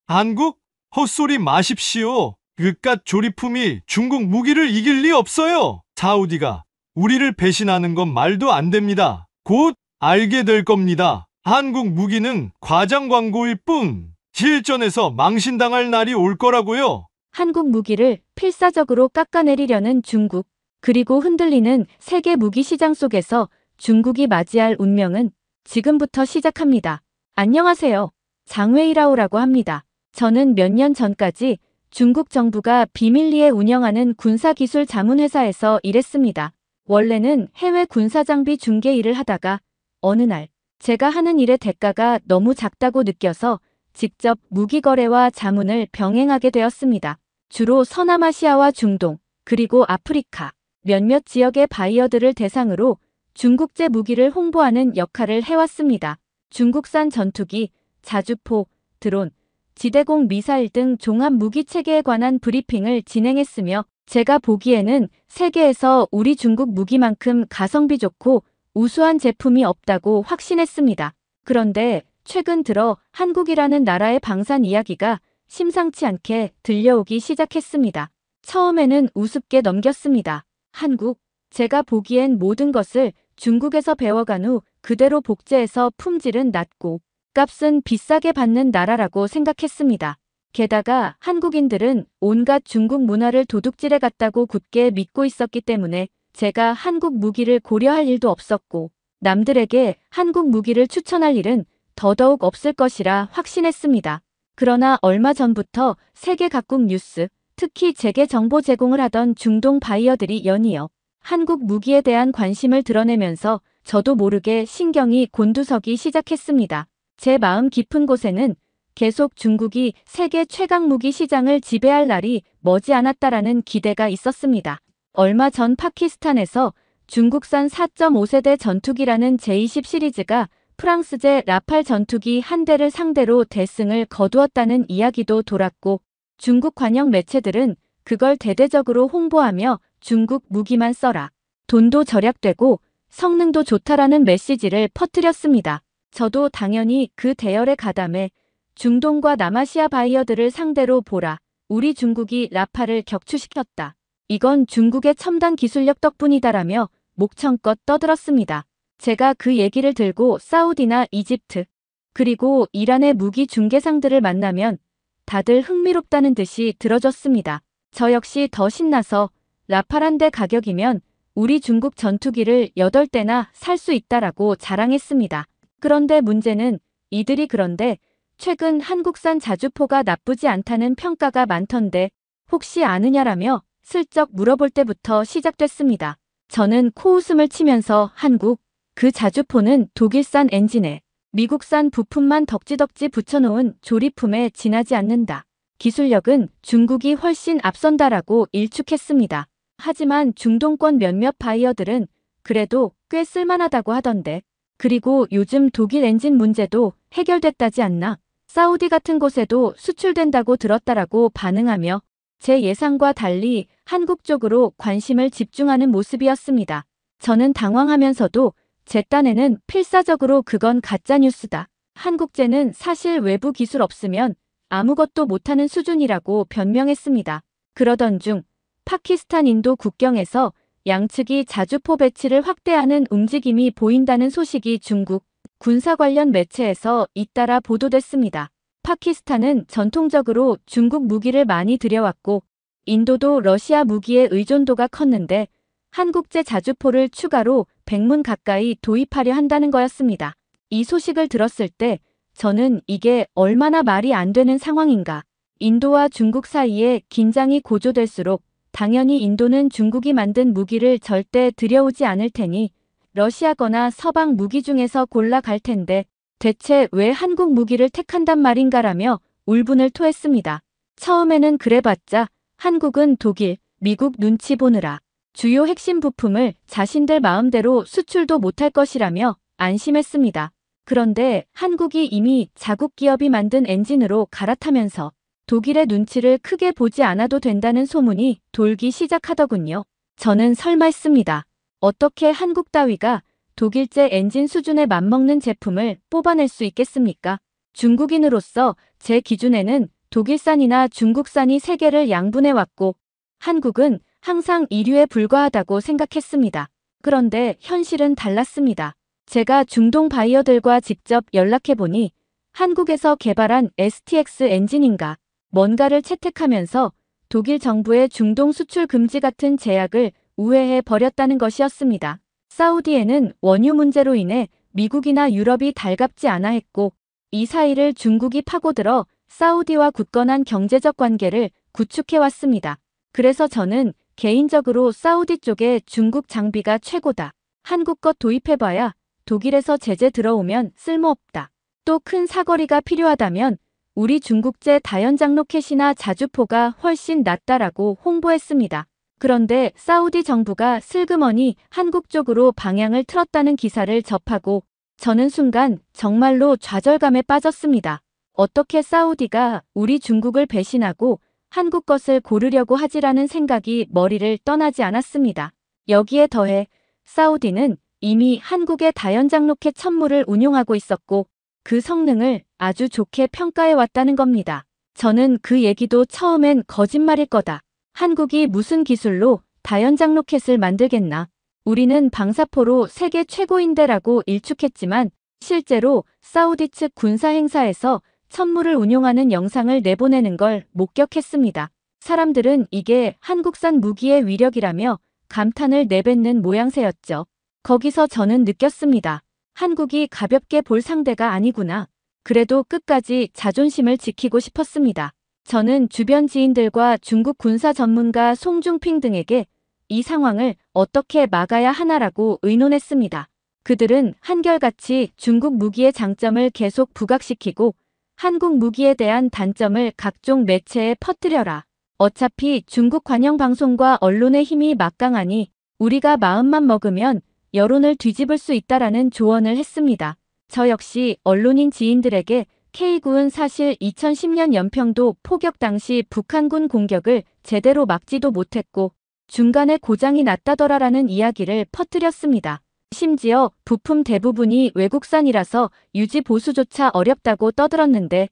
한국? 헛소리 마십시오. 그깟 조리품이 중국 무기를 이길 리 없어요. 사우디가 우리를 배신하는 건 말도 안 됩니다. 곧 알게 될 겁니다. 한국 무기는 과장 광고일 뿐 실전에서 망신당할 날이 올 거라고요. 한국 무기를 필사적으로 깎아내리려는 중국, 그리고 흔들리는 세계 무기 시장 속에서 중국이 맞이할 운명은 지금부터 시작합니다. 안녕하세요. 장웨이라오라고 합니다. 저는 몇 년 전까지 중국 정부가 비밀리에 운영하는 군사기술 자문회사에서 일했습니다. 원래는 해외 군사장비 중개 일을 하다가 어느 날 제가 하는 일의 대가가 너무 작다고 느껴서 직접 무기 거래와 자문을 병행하게 되었습니다. 주로 서남아시아와 중동, 그리고 아프리카 몇몇 지역의 바이어들을 대상으로 중국제 무기를 홍보하는 역할을 해왔습니다. 중국산 전투기, 자주포, 드론, 지대공 미사일 등 종합 무기 체계에 관한 브리핑을 진행했으며 제가 보기에는 세계에서 우리 중국 무기만큼 가성비 좋고 우수한 제품이 없다고 확신했습니다. 그런데 최근 들어 한국이라는 나라의 방산 이야기가 심상치 않게 들려오기 시작했습니다. 처음에는 우습게 넘겼습니다. 한국, 제가 보기엔 모든 것을 중국에서 배워간 후 그대로 복제해서 품질은 낮고 값은 비싸게 받는 나라라고 생각했습니다. 게다가 한국인들은 온갖 중국 문화를 도둑질해 갔다고 굳게 믿고 있었기 때문에 제가 한국 무기를 고려할 일도 없었고 남들에게 한국 무기를 추천할 일은 더더욱 없을 것이라 확신했습니다. 그러나 얼마 전부터 세계 각국 뉴스, 특히 제게 정보 제공을 하던 중동 바이어들이 연이어 한국 무기에 대한 관심을 드러내면서 저도 모르게 신경이 곤두서기 시작했습니다. 제 마음 깊은 곳에는 계속 중국이 세계 최강 무기 시장을 지배할 날이 머지않았다라는 기대가 있었습니다. 얼마 전 파키스탄에서 중국산 4.5세대 전투기라는 제20 시리즈가 프랑스제 라팔 전투기 한 대를 상대로 대승을 거두었다는 이야기도 돌았고 중국 관영 매체들은 그걸 대대적으로 홍보하며 중국 무기만 써라, 돈도 절약되고 성능도 좋다라는 메시지를 퍼뜨렸습니다. 저도 당연히 그 대열에 가담해 중동과 남아시아 바이어들을 상대로 보라, 우리 중국이 라팔을 격추시켰다. 이건 중국의 첨단 기술력 덕분이다라며 목청껏 떠들었습니다. 제가 그 얘기를 들고 사우디나 이집트, 그리고 이란의 무기 중개상들을 만나면 다들 흥미롭다는 듯이 들어줬습니다. 저 역시 더 신나서 라팔 한 대 가격이면 우리 중국 전투기를 8대나 살 수 있다라고 자랑했습니다. 그런데 문제는 이들이 그런데 최근 한국산 자주포가 나쁘지 않다는 평가가 많던데 혹시 아느냐라며 슬쩍 물어볼 때부터 시작됐습니다. 저는 코웃음을 치면서 한국, 그 자주포는 독일산 엔진에 미국산 부품만 덕지덕지 붙여놓은 조리품에 지나지 않는다. 기술력은 중국이 훨씬 앞선다라고 일축했습니다. 하지만 중동권 몇몇 바이어들은 그래도 꽤 쓸만하다고 하던데. 그리고 요즘 독일 엔진 문제도 해결됐다지 않나? 사우디 같은 곳에도 수출된다고 들었다라고 반응하며 제 예상과 달리 한국 쪽으로 관심을 집중하는 모습이었습니다. 저는 당황하면서도 제 딴에는 필사적으로 그건 가짜뉴스다. 한국제는 사실 외부 기술 없으면 아무것도 못하는 수준이라고 변명했습니다. 그러던 중 파키스탄 인도 국경에서 양측이 자주포 배치를 확대하는 움직임이 보인다는 소식이 중국 군사 관련 매체에서 잇따라 보도됐습니다. 파키스탄은 전통적으로 중국 무기를 많이 들여왔고 인도도 러시아 무기의 의존도가 컸는데 한국제 자주포를 추가로 100문 가까이 도입하려 한다는 거였습니다. 이 소식을 들었을 때 저는 이게 얼마나 말이 안 되는 상황인가. 인도와 중국 사이에 긴장이 고조될수록 당연히 인도는 중국이 만든 무기를 절대 들여오지 않을 테니 러시아거나 서방 무기 중에서 골라 갈 텐데 대체 왜 한국 무기를 택한단 말인가라며 울분을 토했습니다. 처음에는 그래봤자 한국은 독일, 미국 눈치 보느라 주요 핵심 부품을 자신들 마음대로 수출도 못할 것이라며 안심했습니다. 그런데 한국이 이미 자국 기업이 만든 엔진으로 갈아타면서 독일의 눈치를 크게 보지 않아도 된다는 소문이 돌기 시작하더군요. 저는 설마 했습니다. 어떻게 한국 따위가 독일제 엔진 수준에 맞먹는 제품을 뽑아낼 수 있겠습니까? 중국인으로서 제 기준에는 독일산이나 중국산이 세계를 양분해왔고 한국은 항상 이류에 불과하다고 생각했습니다. 그런데 현실은 달랐습니다. 제가 중동 바이어들과 직접 연락해보니 한국에서 개발한 STX 엔진인가 뭔가를 채택하면서 독일 정부의 중동 수출 금지 같은 제약을 우회해 버렸다는 것이었습니다. 사우디에는 원유 문제로 인해 미국이나 유럽이 달갑지 않아 했고 이 사이를 중국이 파고들어 사우디와 굳건한 경제적 관계를 구축해왔습니다. 그래서 저는 개인적으로 사우디 쪽에 중국 장비가 최고다. 한국 것 도입해봐야 독일에서 제재 들어오면 쓸모없다. 또 큰 사거리가 필요하다면 우리 중국제 다연장 로켓이나 자주포가 훨씬 낫다라고 홍보했습니다. 그런데 사우디 정부가 슬그머니 한국 쪽으로 방향을 틀었다는 기사를 접하고 저는 순간 정말로 좌절감에 빠졌습니다. 어떻게 사우디가 우리 중국을 배신하고 한국 것을 고르려고 하지라는 생각이 머리를 떠나지 않았습니다. 여기에 더해 사우디는 이미 한국의 다연장 로켓 천무를 운용하고 있었고 그 성능을 아주 좋게 평가해 왔다는 겁니다. 저는 그 얘기도 처음엔 거짓말일 거다. 한국이 무슨 기술로 다연장 로켓을 만들겠나. 우리는 방사포로 세계 최고인데라고 일축했지만 실제로 사우디 측 군사 행사에서 천무를 운용하는 영상을 내보내는 걸 목격했습니다. 사람들은 이게 한국산 무기의 위력이라며 감탄을 내뱉는 모양새였죠. 거기서 저는 느꼈습니다. 한국이 가볍게 볼 상대가 아니구나. 그래도 끝까지 자존심을 지키고 싶었습니다. 저는 주변 지인들과 중국 군사 전문가 송중핑 등에게 이 상황을 어떻게 막아야 하나라고 의논했습니다. 그들은 한결같이 중국 무기의 장점을 계속 부각시키고 한국 무기에 대한 단점을 각종 매체에 퍼뜨려라. 어차피 중국 관영 방송과 언론의 힘이 막강하니 우리가 마음만 먹으면 여론을 뒤집을 수 있다라는 조언을 했습니다. 저 역시 언론인 지인들에게 K9은 사실 2010년 연평도 포격 당시 북한군 공격을 제대로 막지도 못했고 중간에 고장이 났다더라라는 이야기를 퍼뜨렸습니다. 심지어 부품 대부분이 외국산이라서 유지 보수조차 어렵다고 떠들었는데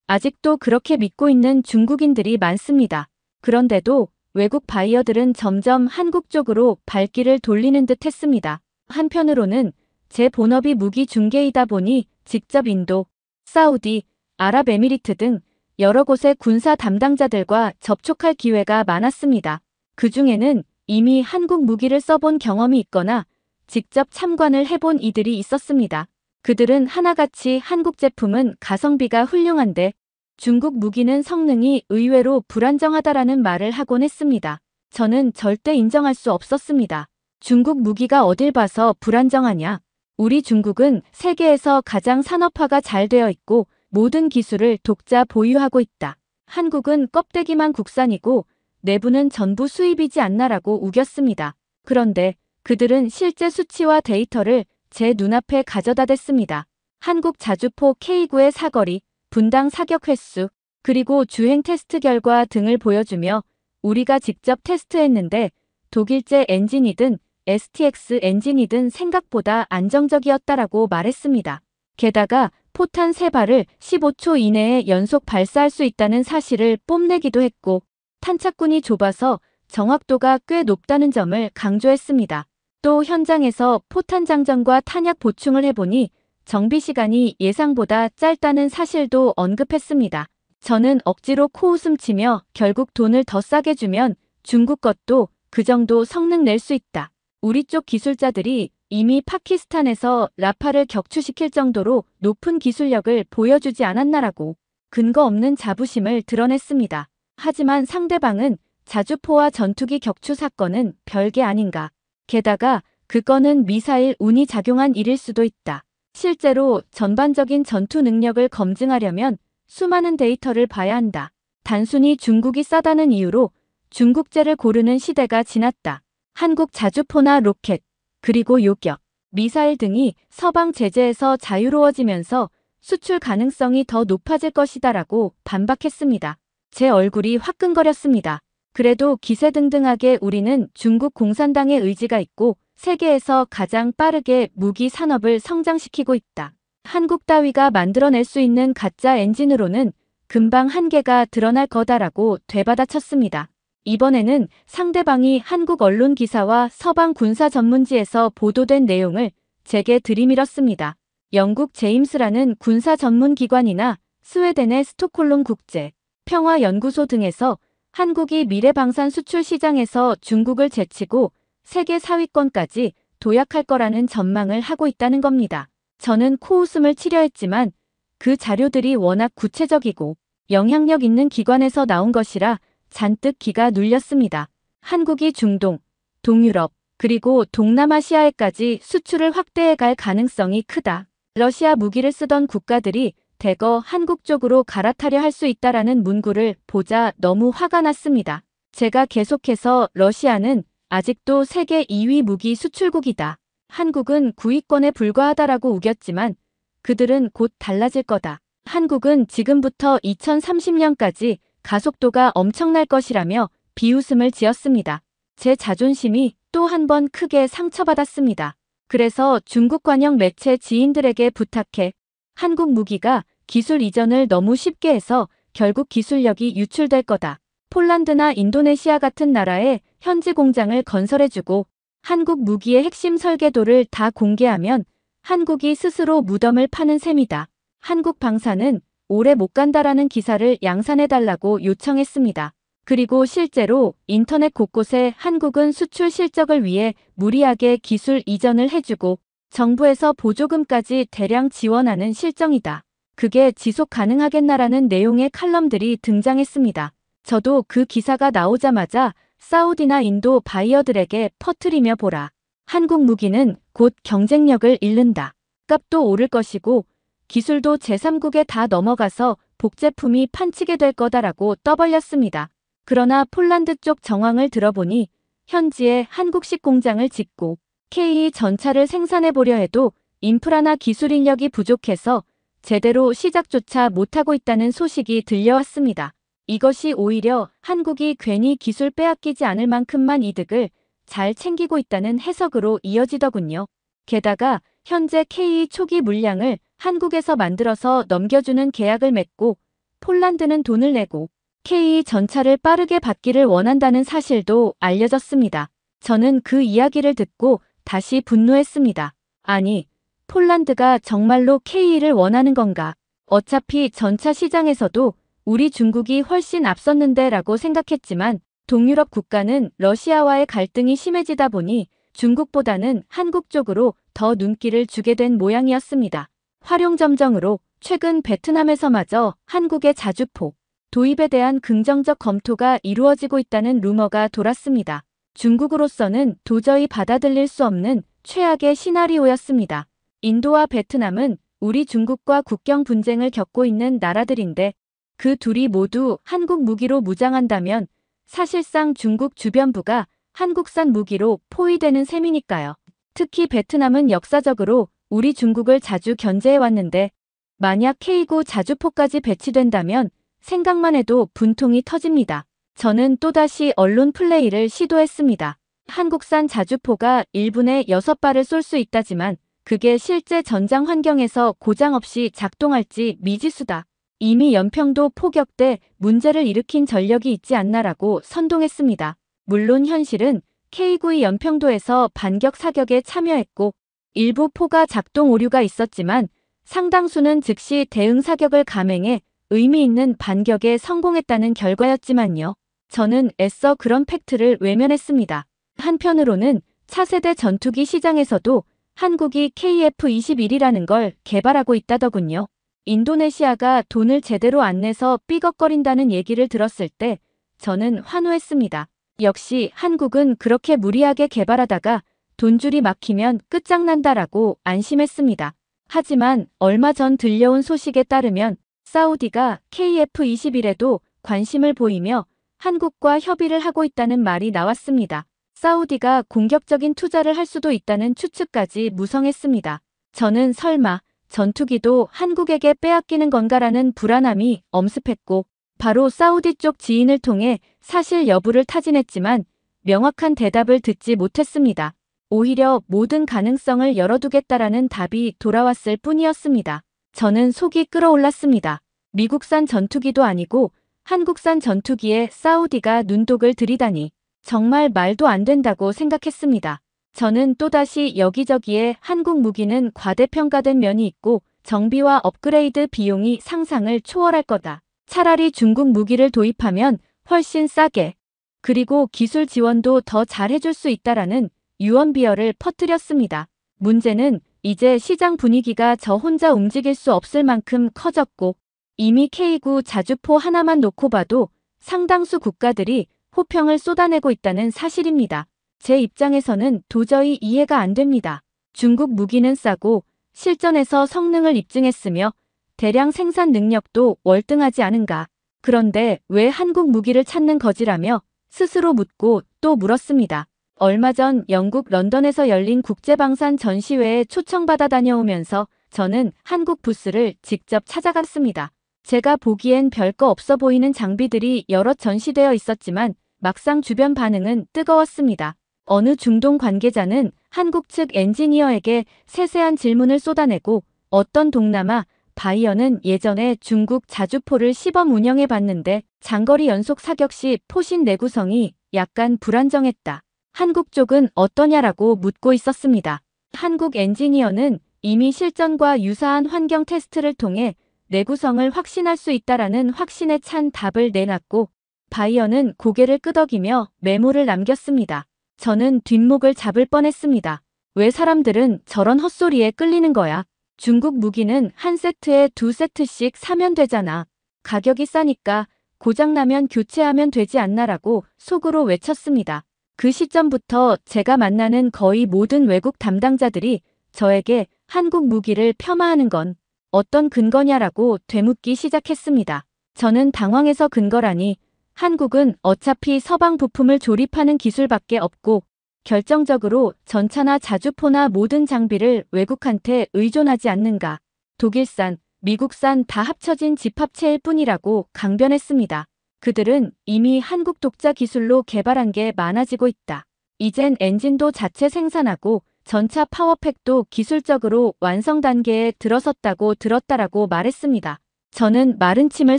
아직도 그렇게 믿고 있는 중국인들이 많습니다. 그런데도 외국 바이어들은 점점 한국 쪽으로 발길을 돌리는 듯 했습니다. 한편으로는 제 본업이 무기 중개이다 보니 직접 인도, 사우디, 아랍에미리트 등 여러 곳의 군사 담당자들과 접촉할 기회가 많았습니다. 그 중에는 이미 한국 무기를 써본 경험이 있거나 직접 참관을 해본 이들이 있었습니다. 그들은 하나같이 한국 제품은 가성비가 훌륭한데 중국 무기는 성능이 의외로 불안정하다라는 말을 하곤 했습니다. 저는 절대 인정할 수 없었습니다. 중국 무기가 어딜 봐서 불안정하냐. 우리 중국은 세계에서 가장 산업화가 잘 되어 있고 모든 기술을 독자 보유하고 있다. 한국은 껍데기만 국산이고 내부는 전부 수입이지 않나라고 우겼습니다. 그런데 그들은 실제 수치와 데이터를 제 눈앞에 가져다 댔습니다. 한국 자주포 K9의 사거리, 분당 사격 횟수, 그리고 주행 테스트 결과 등을 보여주며 우리가 직접 테스트했는데 독일제 엔진이든 STX 엔진이든 생각보다 안정적이었다라고 말했습니다. 게다가 포탄 3발을 15초 이내에 연속 발사할 수 있다는 사실을 뽐내기도 했고 탄착군이 좁아서 정확도가 꽤 높다는 점을 강조했습니다. 또 현장에서 포탄 장전과 탄약 보충을 해보니 정비 시간이 예상보다 짧다는 사실도 언급했습니다. 저는 억지로 코웃음 치며 결국 돈을 더 싸게 주면 중국 것도 그 정도 성능 낼 수 있다. 우리 쪽 기술자들이 이미 파키스탄에서 라파를 격추시킬 정도로 높은 기술력을 보여주지 않았나라고 근거 없는 자부심을 드러냈습니다. 하지만 상대방은 자주포와 전투기 격추 사건은 별게 아닌가. 게다가 그 건은 미사일 운이 작용한 일일 수도 있다. 실제로 전반적인 전투 능력을 검증하려면 수많은 데이터를 봐야 한다. 단순히 중국이 싸다는 이유로 중국제를 고르는 시대가 지났다. 한국 자주포나 로켓, 그리고 요격, 미사일 등이 서방 제재에서 자유로워지면서 수출 가능성이 더 높아질 것이다라고 반박했습니다. 제 얼굴이 화끈거렸습니다. 그래도 기세등등하게 우리는 중국 공산당의 의지가 있고 세계에서 가장 빠르게 무기 산업을 성장시키고 있다. 한국 따위가 만들어낼 수 있는 가짜 엔진으로는 금방 한계가 드러날 거다라고 되받아쳤습니다. 이번에는 상대방이 한국 언론 기사와 서방 군사 전문지에서 보도된 내용을 제게 들이밀었습니다. 영국 제임스라는 군사 전문 기관이나 스웨덴의 스톡홀름 국제 평화연구소 등에서 한국이 미래 방산 수출 시장에서 중국을 제치고 세계 4위권까지 도약할 거라는 전망을 하고 있다는 겁니다. 저는 코웃음을 치려 했지만 그 자료들이 워낙 구체적이고 영향력 있는 기관에서 나온 것이라 잔뜩 기가 눌렸습니다. 한국이 중동, 동유럽, 그리고 동남아시아에까지 수출을 확대해 갈 가능성이 크다. 러시아 무기를 쓰던 국가들이 대거 한국 쪽으로 갈아타려 할 수 있다라는 문구를 보자 너무 화가 났습니다. 제가 계속해서 러시아는 아직도 세계 2위 무기 수출국이다. 한국은 9위권에 불과하다라고 우겼지만 그들은 곧 달라질 거다. 한국은 지금부터 2030년까지 가속도가 엄청날 것이라며 비웃음을 지었습니다. 제 자존심이 또 한 번 크게 상처받았습니다. 그래서 중국 관영 매체 지인들에게 부탁해 한국 무기가 기술 이전을 너무 쉽게 해서 결국 기술력이 유출될 거다. 폴란드나 인도네시아 같은 나라에 현지 공장을 건설해주고 한국 무기의 핵심 설계도를 다 공개하면 한국이 스스로 무덤을 파는 셈이다. 한국 방사는 오래 못 간다라는 기사를 양산해달라고 요청했습니다. 그리고 실제로 인터넷 곳곳에 한국은 수출 실적을 위해 무리하게 기술 이전을 해주고 정부에서 보조금까지 대량 지원하는 실정이다. 그게 지속 가능하겠나라는 내용의 칼럼들이 등장했습니다. 저도 그 기사가 나오자마자 사우디나 인도 바이어들에게 퍼뜨리며 보라. 한국 무기는 곧 경쟁력을 잃는다. 값도 오를 것이고 기술도 제3국에 다 넘어가서 복제품이 판치게 될 거다라고 떠벌렸습니다. 그러나 폴란드 쪽 정황을 들어보니 현지에 한국식 공장을 짓고 K 전차를 생산해보려 해도 인프라나 기술 인력이 부족해서 제대로 시작조차 못하고 있다는 소식이 들려왔습니다. 이것이 오히려 한국이 괜히 기술 빼앗기지 않을 만큼만 이득을 잘 챙기고 있다는 해석으로 이어지더군요. 게다가 현재 K 초기 물량을 한국에서 만들어서 넘겨주는 계약을 맺고 폴란드는 돈을 내고 K 전차를 빠르게 받기를 원한다는 사실도 알려졌습니다. 저는 그 이야기를 듣고 다시 분노했습니다. 아니, 폴란드가 정말로 K를 원하는 건가? 어차피 전차 시장에서도 우리 중국이 훨씬 앞섰는데 라고 생각했지만 동유럽 국가는 러시아와의 갈등이 심해지다 보니 중국보다는 한국 쪽으로 더 눈길을 주게 된 모양이었습니다. 활용점정으로 최근 베트남에서마저 한국의 자주포 도입에 대한 긍정적 검토가 이루어지고 있다는 루머가 돌았습니다. 중국으로서는 도저히 받아들일 수 없는 최악의 시나리오였습니다. 인도와 베트남은 우리 중국과 국경 분쟁을 겪고 있는 나라들인데 그 둘이 모두 한국 무기로 무장한다면 사실상 중국 주변부가 한국산 무기로 포위되는 셈이니까요. 특히 베트남은 역사적으로 우리 중국을 자주 견제해왔는데 만약 K9 자주포까지 배치된다면 생각만 해도 분통이 터집니다. 저는 또다시 언론 플레이를 시도했습니다. 한국산 자주포가 1분에 6발을 쏠 수 있다지만 그게 실제 전장 환경에서 고장 없이 작동할지 미지수다. 이미 연평도 포격 때 문제를 일으킨 전력이 있지 않나라고 선동했습니다. 물론 현실은 K9이 연평도에서 반격 사격에 참여했고 일부 포가 작동 오류가 있었지만 상당수는 즉시 대응 사격을 감행해 의미 있는 반격에 성공했다는 결과였지만요. 저는 애써 그런 팩트를 외면했습니다. 한편으로는 차세대 전투기 시장에서도 한국이 KF-21이라는 걸 개발하고 있다더군요. 인도네시아가 돈을 제대로 안 내서 삐걱거린다는 얘기를 들었을 때 저는 환호했습니다. 역시 한국은 그렇게 무리하게 개발하다가 돈줄이 막히면 끝장난다라고 안심했습니다. 하지만 얼마 전 들려온 소식에 따르면 사우디가 KF-21에도 관심을 보이며 한국과 협의를 하고 있다는 말이 나왔습니다. 사우디가 공격적인 투자를 할 수도 있다는 추측까지 무성했습니다. 저는 설마 전투기도 한국에게 빼앗기는 건가라는 불안함이 엄습했고 바로 사우디 쪽 지인을 통해 사실 여부를 타진했지만 명확한 대답을 듣지 못했습니다. 오히려 모든 가능성을 열어두겠다라는 답이 돌아왔을 뿐이었습니다. 저는 속이 끓어올랐습니다. 미국산 전투기도 아니고 한국산 전투기에 사우디가 눈독을 들이다니 정말 말도 안 된다고 생각했습니다. 저는 또다시 여기저기에 한국 무기는 과대평가된 면이 있고 정비와 업그레이드 비용이 상상을 초월할 거다. 차라리 중국 무기를 도입하면 훨씬 싸게 그리고 기술 지원도 더 잘해줄 수 있다라는 유언비어를 퍼뜨렸습니다. 문제는 이제 시장 분위기가 저 혼자 움직일 수 없을 만큼 커졌고 이미 K9 자주포 하나만 놓고 봐도 상당수 국가들이 호평을 쏟아내고 있다는 사실입니다. 제 입장에서는 도저히 이해가 안 됩니다. 중국 무기는 싸고 실전에서 성능을 입증했으며 대량 생산 능력도 월등하지 않은가. 그런데 왜 한국 무기를 찾는 거지라며 스스로 묻고 또 물었습니다. 얼마 전 영국 런던에서 열린 국제방산 전시회에 초청받아 다녀오면서 저는 한국 부스를 직접 찾아갔습니다. 제가 보기엔 별거 없어 보이는 장비들이 여럿 전시되어 있었지만 막상 주변 반응은 뜨거웠습니다. 어느 중동 관계자는 한국 측 엔지니어에게 세세한 질문을 쏟아내고 어떤 동남아 바이어는 예전에 중국 자주포를 시범 운영해 봤는데 장거리 연속 사격 시 포신 내구성이 약간 불안정했다. 한국 쪽은 어떠냐라고 묻고 있었습니다. 한국 엔지니어는 이미 실전과 유사한 환경 테스트를 통해 내구성을 확신할 수 있다라는 확신에 찬 답을 내놨고 바이어는 고개를 끄덕이며 메모를 남겼습니다. 저는 뒷목을 잡을 뻔했습니다. 왜 사람들은 저런 헛소리에 끌리는 거야? 중국 무기는 한 세트에 2세트씩 사면 되잖아. 가격이 싸니까 고장나면 교체하면 되지 않나라고 속으로 외쳤습니다. 그 시점부터 제가 만나는 거의 모든 외국 담당자들이 저에게 한국 무기를 폄하하는 건 어떤 근거냐라고 되묻기 시작했습니다. 저는 당황해서 근거라니 한국은 어차피 서방 부품을 조립하는 기술밖에 없고 결정적으로 전차나 자주포나 모든 장비를 외국한테 의존하지 않는가. 독일산, 미국산 다 합쳐진 집합체일 뿐이라고 강변했습니다. 그들은 이미 한국 독자 기술로 개발한 게 많아지고 있다. 이젠 엔진도 자체 생산하고 전차 파워팩도 기술적으로 완성 단계에 들어섰다고 들었다라고 말했습니다. 저는 마른 침을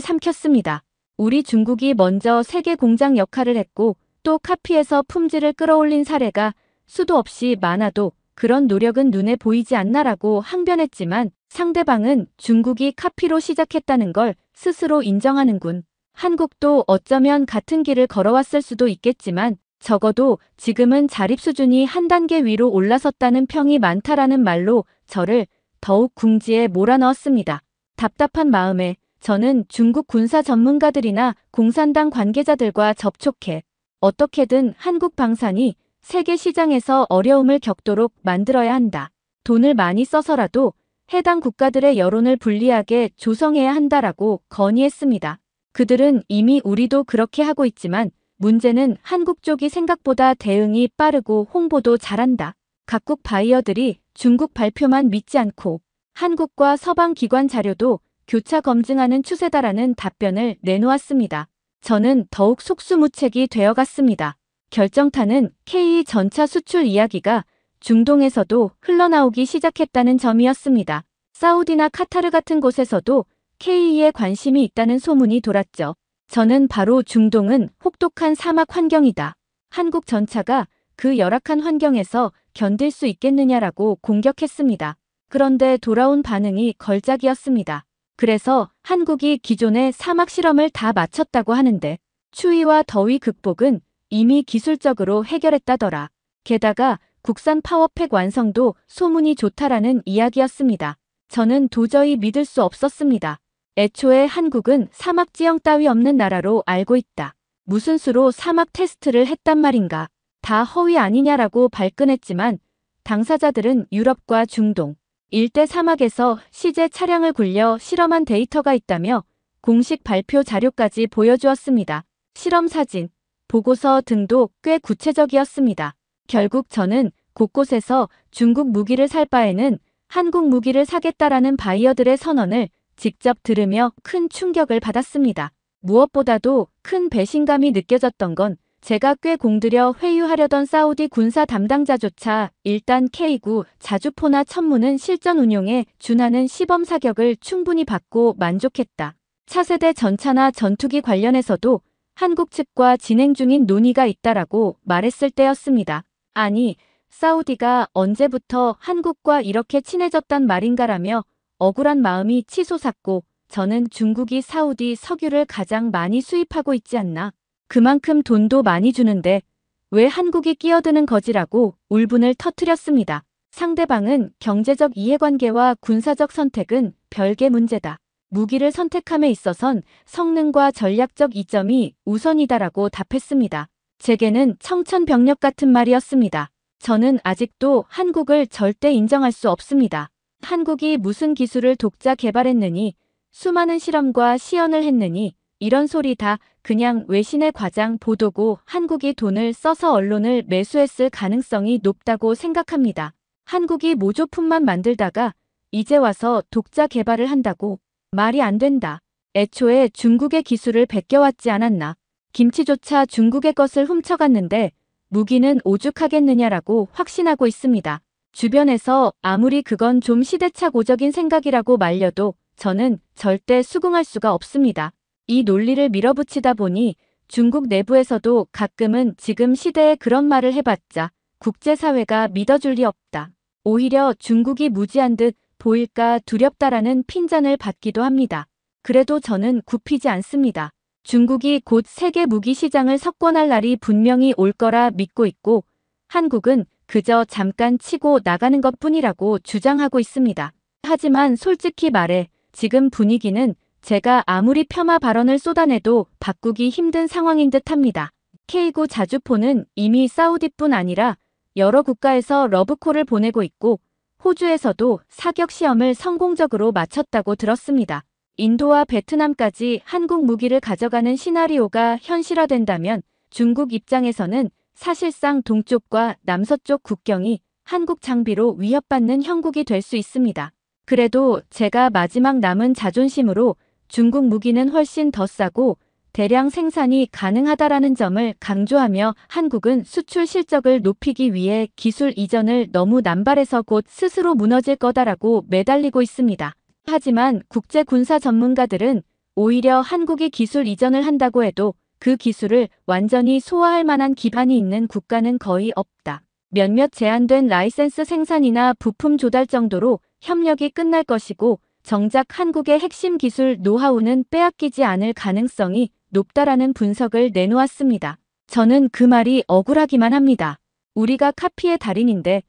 삼켰습니다. 우리 중국이 먼저 세계 공장 역할을 했고 또 카피해서 품질을 끌어올린 사례가 수도 없이 많아도 그런 노력은 눈에 보이지 않나라고 항변했지만 상대방은 중국이 카피로 시작했다는 걸 스스로 인정하는군. 한국도 어쩌면 같은 길을 걸어왔을 수도 있겠지만 적어도 지금은 자립 수준이 한 단계 위로 올라섰다는 평이 많다라는 말로 저를 더욱 궁지에 몰아넣었습니다. 답답한 마음에 저는 중국 군사 전문가들이나 공산당 관계자들과 접촉해 어떻게든 한국 방산이 세계 시장에서 어려움을 겪도록 만들어야 한다. 돈을 많이 써서라도 해당 국가들의 여론을 불리하게 조성해야 한다라고 건의했습니다. 그들은 이미 우리도 그렇게 하고 있지만 문제는 한국 쪽이 생각보다 대응이 빠르고 홍보도 잘한다. 각국 바이어들이 중국 발표만 믿지 않고 한국과 서방 기관 자료도 교차 검증하는 추세다라는 답변을 내놓았습니다. 저는 더욱 속수무책이 되어갔습니다. 결정타는 K 전차 수출 이야기가 중동에서도 흘러나오기 시작했다는 점이었습니다. 사우디나 카타르 같은 곳에서도 K에 관심이 있다는 소문이 돌았죠. 저는 바로 중동은 혹독한 사막 환경이다. 한국 전차가 그 열악한 환경에서 견딜 수 있겠느냐라고 공격했습니다. 그런데 돌아온 반응이 걸작이었습니다. 그래서 한국이 기존의 사막 실험을 다 마쳤다고 하는데 추위와 더위 극복은 이미 기술적으로 해결했다더라. 게다가 국산 파워팩 완성도 소문이 좋다라는 이야기였습니다. 저는 도저히 믿을 수 없었습니다. 애초에 한국은 사막 지형 따위 없는 나라로 알고 있다. 무슨 수로 사막 테스트를 했단 말인가. 다 허위 아니냐라고 발끈했지만 당사자들은 유럽과 중동, 일대 사막에서 시제 차량을 굴려 실험한 데이터가 있다며 공식 발표 자료까지 보여주었습니다. 실험 사진, 보고서 등도 꽤 구체적이었습니다. 결국 저는 곳곳에서 중국 무기를 살 바에는 한국 무기를 사겠다라는 바이어들의 선언을 직접 들으며 큰 충격을 받았습니다. 무엇보다도 큰 배신감이 느껴졌던 건 제가 꽤 공들여 회유하려던 사우디 군사 담당자조차 일단 K9 자주포나 천무는 실전 운용에 준하는 시범 사격을 충분히 받고 만족했다. 차세대 전차나 전투기 관련해서도 한국 측과 진행 중인 논의가 있다라고 말했을 때였습니다. 아니, 사우디가 언제부터 한국과 이렇게 친해졌단 말인가라며 억울한 마음이 치솟았고, 저는 중국이 사우디 석유를 가장 많이 수입하고 있지 않나. 그만큼 돈도 많이 주는데 왜 한국이 끼어드는 거지라고 울분을 터뜨렸습니다. 상대방은 경제적 이해관계와 군사적 선택은 별개 문제다. 무기를 선택함에 있어선 성능과 전략적 이점이 우선이다라고 답했습니다. 제게는 청천벽력 같은 말이었습니다. 저는 아직도 한국을 절대 인정할 수 없습니다. 한국이 무슨 기술을 독자 개발했느니, 수많은 실험과 시연을 했느니, 이런 소리 다 그냥 외신의 과장 보도고 한국이 돈을 써서 언론을 매수했을 가능성이 높다고 생각합니다. 한국이 모조품만 만들다가 이제 와서 독자 개발을 한다고? 말이 안 된다. 애초에 중국의 기술을 베껴왔지 않았나. 김치조차 중국의 것을 훔쳐갔는데 무기는 오죽하겠느냐라고 확신하고 있습니다. 주변에서 아무리 그건 좀 시대착오적인 생각이라고 말려도 저는 절대 수긍할 수가 없습니다. 이 논리를 밀어붙이다 보니 중국 내부에서도 가끔은 지금 시대에 그런 말을 해봤자 국제사회가 믿어줄 리 없다. 오히려 중국이 무지한 듯 보일까 두렵다라는 핀잔을 받기도 합니다. 그래도 저는 굽히지 않습니다. 중국이 곧 세계 무기 시장을 석권할 날이 분명히 올 거라 믿고 있고, 한국은 그저 잠깐 치고 나가는 것뿐이라고 주장하고 있습니다. 하지만 솔직히 말해 지금 분위기는 제가 아무리 폄하 발언을 쏟아내도 바꾸기 힘든 상황인 듯합니다. K9 자주포는 이미 사우디뿐 아니라 여러 국가에서 러브콜을 보내고 있고, 호주에서도 사격 시험을 성공적으로 마쳤다고 들었습니다. 인도와 베트남까지 한국 무기를 가져가는 시나리오가 현실화된다면 중국 입장에서는 사실상 동쪽과 남서쪽 국경이 한국 장비로 위협받는 형국이 될 수 있습니다. 그래도 제가 마지막 남은 자존심으로 중국 무기는 훨씬 더 싸고 대량 생산이 가능하다라는 점을 강조하며 한국은 수출 실적을 높이기 위해 기술 이전을 너무 남발해서 곧 스스로 무너질 거다라고 매달리고 있습니다. 하지만 국제 군사 전문가들은 오히려 한국이 기술 이전을 한다고 해도 그 기술을 완전히 소화할 만한 기반이 있는 국가는 거의 없다. 몇몇 제한된 라이센스 생산이나 부품 조달 정도로 협력이 끝날 것이고, 정작 한국의 핵심 기술 노하우는 빼앗기지 않을 가능성이 높다라는 분석을 내놓았습니다. 저는 그 말이 억울하기만 합니다. 우리가 카피의 달인인데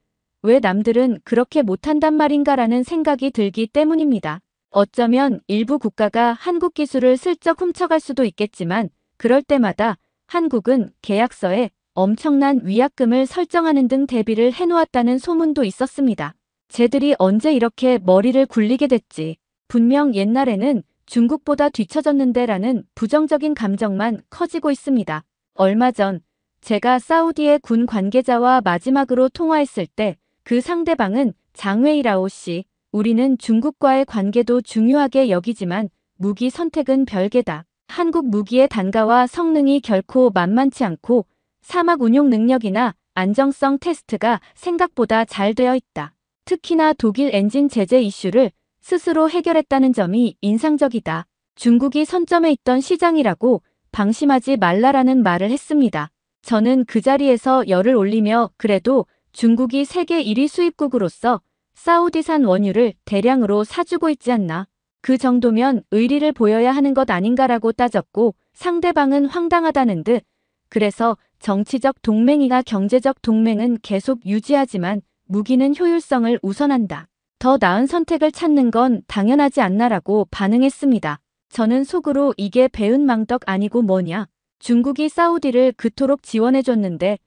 왜 남들은 그렇게 못한단 말인가라는 생각이 들기 때문입니다. 어쩌면 일부 국가가 한국 기술을 슬쩍 훔쳐갈 수도 있겠지만 그럴 때마다 한국은 계약서에 엄청난 위약금을 설정하는 등 대비를 해놓았다는 소문도 있었습니다. 쟤들이 언제 이렇게 머리를 굴리게 됐지. 분명 옛날에는 중국보다 뒤처졌는데 라는 부정적인 감정만 커지고 있습니다. 얼마 전 제가 사우디의 군 관계자와 마지막으로 통화했을 때 그 상대방은 장웨이라오 씨, 우리는 중국과의 관계도 중요하게 여기지만 무기 선택은 별개다. 한국 무기의 단가와 성능이 결코 만만치 않고 사막 운용 능력이나 안정성 테스트가 생각보다 잘 되어 있다. 특히나 독일 엔진 제재 이슈를 스스로 해결했다는 점이 인상적이다. 중국이 선점에 있던 시장이라고 방심하지 말라라는 말을 했습니다. 저는 그 자리에서 열을 올리며 그래도 중국이 세계 1위 수입국으로서 사우디산 원유를 대량으로 사주고 있지 않나. 그 정도면 의리를 보여야 하는 것 아닌가라고 따졌고, 상대방은 황당하다는 듯 그래서 정치적 동맹이나 경제적 동맹은 계속 유지하지만 무기는 효율성을 우선한다. 더 나은 선택을 찾는 건 당연하지 않나라고 반응했습니다. 저는 속으로 이게 배은망덕 아니고 뭐냐. 중국이 사우디를 그토록 지원해줬는데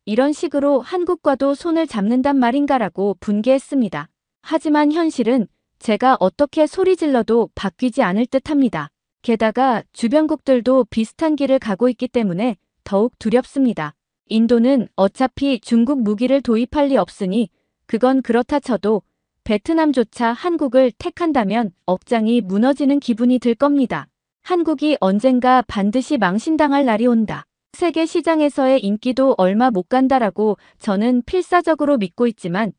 이런 식으로 한국과도 손을 잡는단 말인가라고 분개했습니다. 하지만 현실은 제가 어떻게 소리질러도 바뀌지 않을 듯합니다. 게다가 주변국들도 비슷한 길을 가고 있기 때문에 더욱 두렵습니다. 인도는 어차피 중국 무기를 도입할 리 없으니 그건 그렇다 쳐도 베트남조차 한국을 택한다면 억장이 무너지는 기분이 들 겁니다. 한국이 언젠가 반드시 망신당할 날이 온다. 세계 시장에서의 인기도 얼마 못 간다라고 저는 필사적으로 믿고 있지만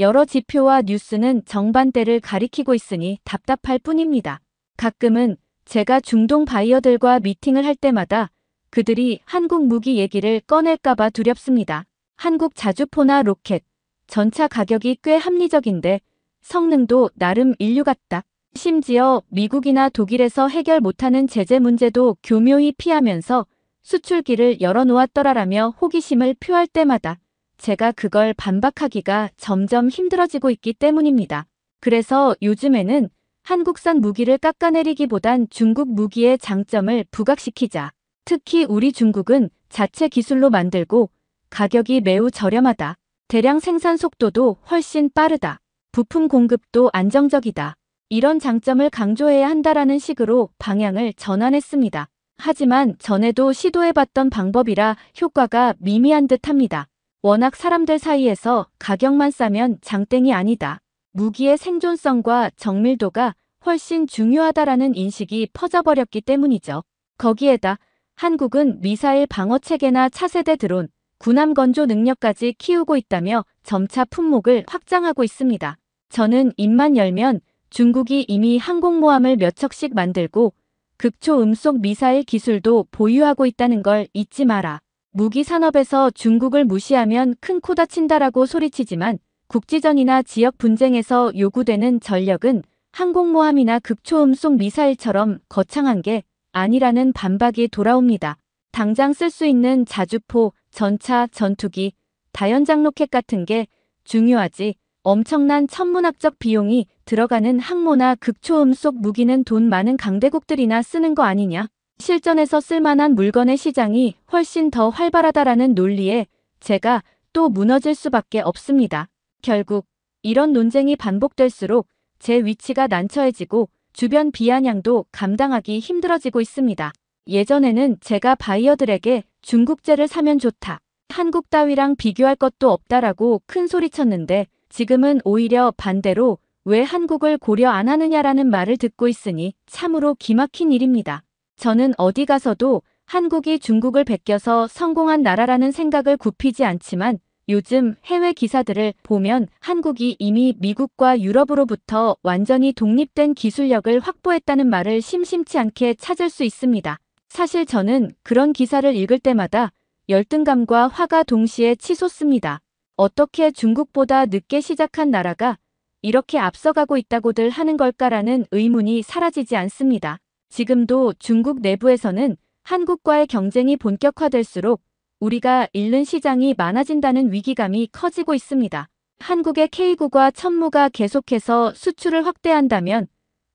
여러 지표와 뉴스는 정반대를 가리키고 있으니 답답할 뿐입니다. 가끔은 제가 중동 바이어들과 미팅을 할 때마다 그들이 한국 무기 얘기를 꺼낼까봐 두렵습니다. 한국 자주포나 로켓, 전차 가격이 꽤 합리적인데 성능도 나름 인류 같다. 심지어 미국이나 독일에서 해결 못하는 제재 문제도 교묘히 피하면서 수출기를 열어놓았더라라며 호기심을 표할 때마다 제가 그걸 반박하기가 점점 힘들어지고 있기 때문입니다. 그래서 요즘에는 한국산 무기를 깎아내리기보단 중국 무기의 장점을 부각시키자. 특히 우리 중국은 자체 기술로 만들고 가격이 매우 저렴하다. 대량 생산 속도도 훨씬 빠르다. 부품 공급도 안정적이다. 이런 장점을 강조해야 한다라는 식으로 방향을 전환했습니다. 하지만 전에도 시도해봤던 방법이라 효과가 미미한 듯합니다. 워낙 사람들 사이에서 가격만 싸면 장땡이 아니다. 무기의 생존성과 정밀도가 훨씬 중요하다라는 인식이 퍼져버렸기 때문이죠. 거기에다 한국은 미사일 방어체계나 차세대 드론, 군함 건조 능력까지 키우고 있다며 점차 품목을 확장하고 있습니다. 저는 입만 열면 중국이 이미 항공모함을 몇 척씩 만들고 극초음속 미사일 기술도 보유하고 있다는 걸 잊지 마라. 무기 산업에서 중국을 무시하면 큰 코 다친다라고 소리치지만 국지전이나 지역 분쟁에서 요구되는 전력은 항공모함이나 극초음속 미사일처럼 거창한 게 아니라는 반박이 돌아옵니다. 당장 쓸 수 있는 자주포, 전차, 전투기, 다연장 로켓 같은 게 중요하지 엄청난 천문학적 비용이 들어가는 항모나 극초음속 무기는 돈 많은 강대국들이나 쓰는 거 아니냐? 실전에서 쓸만한 물건의 시장이 훨씬 더 활발하다라는 논리에 제가 또 무너질 수밖에 없습니다. 결국 이런 논쟁이 반복될수록 제 위치가 난처해지고 주변 비아냥도 감당하기 힘들어지고 있습니다. 예전에는 제가 바이어들에게 중국제를 사면 좋다. 한국 따위랑 비교할 것도 없다라고 큰 소리쳤는데 지금은 오히려 반대로 왜 한국을 고려 안 하느냐라는 말을 듣고 있으니 참으로 기막힌 일입니다. 저는 어디 가서도 한국이 중국을 베껴서 성공한 나라라는 생각을 굽히지 않지만 요즘 해외 기사들을 보면 한국이 이미 미국과 유럽으로부터 완전히 독립된 기술력을 확보했다는 말을 심심치 않게 찾을 수 있습니다. 사실 저는 그런 기사를 읽을 때마다 열등감과 화가 동시에 치솟습니다. 어떻게 중국보다 늦게 시작한 나라가 이렇게 앞서가고 있다고들 하는 걸까라는 의문이 사라지지 않습니다. 지금도 중국 내부에서는 한국과의 경쟁이 본격화될수록 우리가 잃는 시장이 많아진다는 위기감이 커지고 있습니다. 한국의 K9과 천무가 계속해서 수출을 확대한다면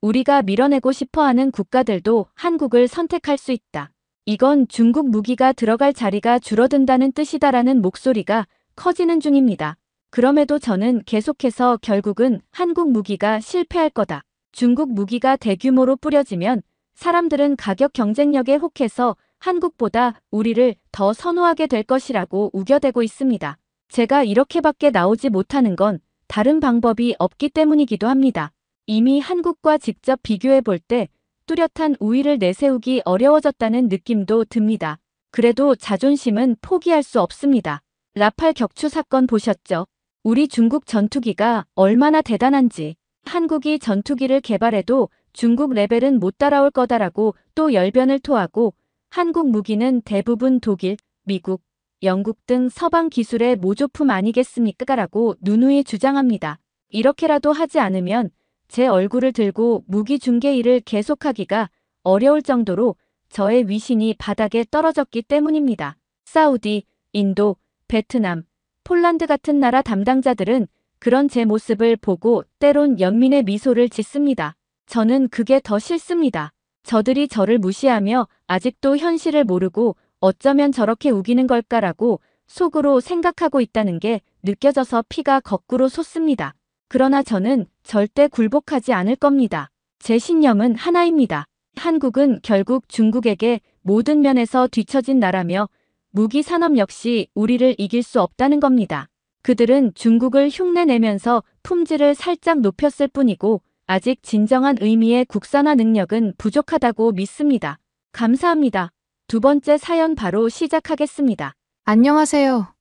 우리가 밀어내고 싶어하는 국가들도 한국을 선택할 수 있다. 이건 중국 무기가 들어갈 자리가 줄어든다는 뜻이다라는 목소리가 커지는 중입니다. 그럼에도 저는 계속해서 결국은 한국 무기가 실패할 거다. 중국 무기가 대규모로 뿌려지면 사람들은 가격 경쟁력에 혹해서 한국보다 우리를 더 선호하게 될 것이라고 우겨대고 있습니다. 제가 이렇게밖에 나오지 못하는 건 다른 방법이 없기 때문이기도 합니다. 이미 한국과 직접 비교해 볼 때 뚜렷한 우위를 내세우기 어려워졌다는 느낌도 듭니다. 그래도 자존심은 포기할 수 없습니다. 라팔 격추 사건 보셨죠? 우리 중국 전투기가 얼마나 대단한지. 한국이 전투기를 개발해도 중국 레벨은 못 따라올 거다라고 또 열변을 토하고 한국 무기는 대부분 독일, 미국, 영국 등 서방 기술의 모조품 아니겠습니까? 라고 누누이 주장합니다. 이렇게라도 하지 않으면 제 얼굴을 들고 무기 중개 일을 계속하기가 어려울 정도로 저의 위신이 바닥에 떨어졌기 때문입니다. 사우디, 인도, 베트남, 폴란드 같은 나라 담당자들은 그런 제 모습을 보고 때론 연민의 미소를 짓습니다. 저는 그게 더 싫습니다. 저들이 저를 무시하며 아직도 현실을 모르고 어쩌면 저렇게 우기는 걸까라고 속으로 생각하고 있다는 게 느껴져서 피가 거꾸로 솟습니다. 그러나 저는 절대 굴복하지 않을 겁니다. 제 신념은 하나입니다. 한국은 결국 중국에게 모든 면에서 뒤처진 나라며 무기 산업 역시 우리를 이길 수 없다는 겁니다. 그들은 중국을 흉내내면서 품질을 살짝 높였을 뿐이고 아직 진정한 의미의 국산화 능력은 부족하다고 믿습니다. 감사합니다. 두 번째 사연 바로 시작하겠습니다. 안녕하세요.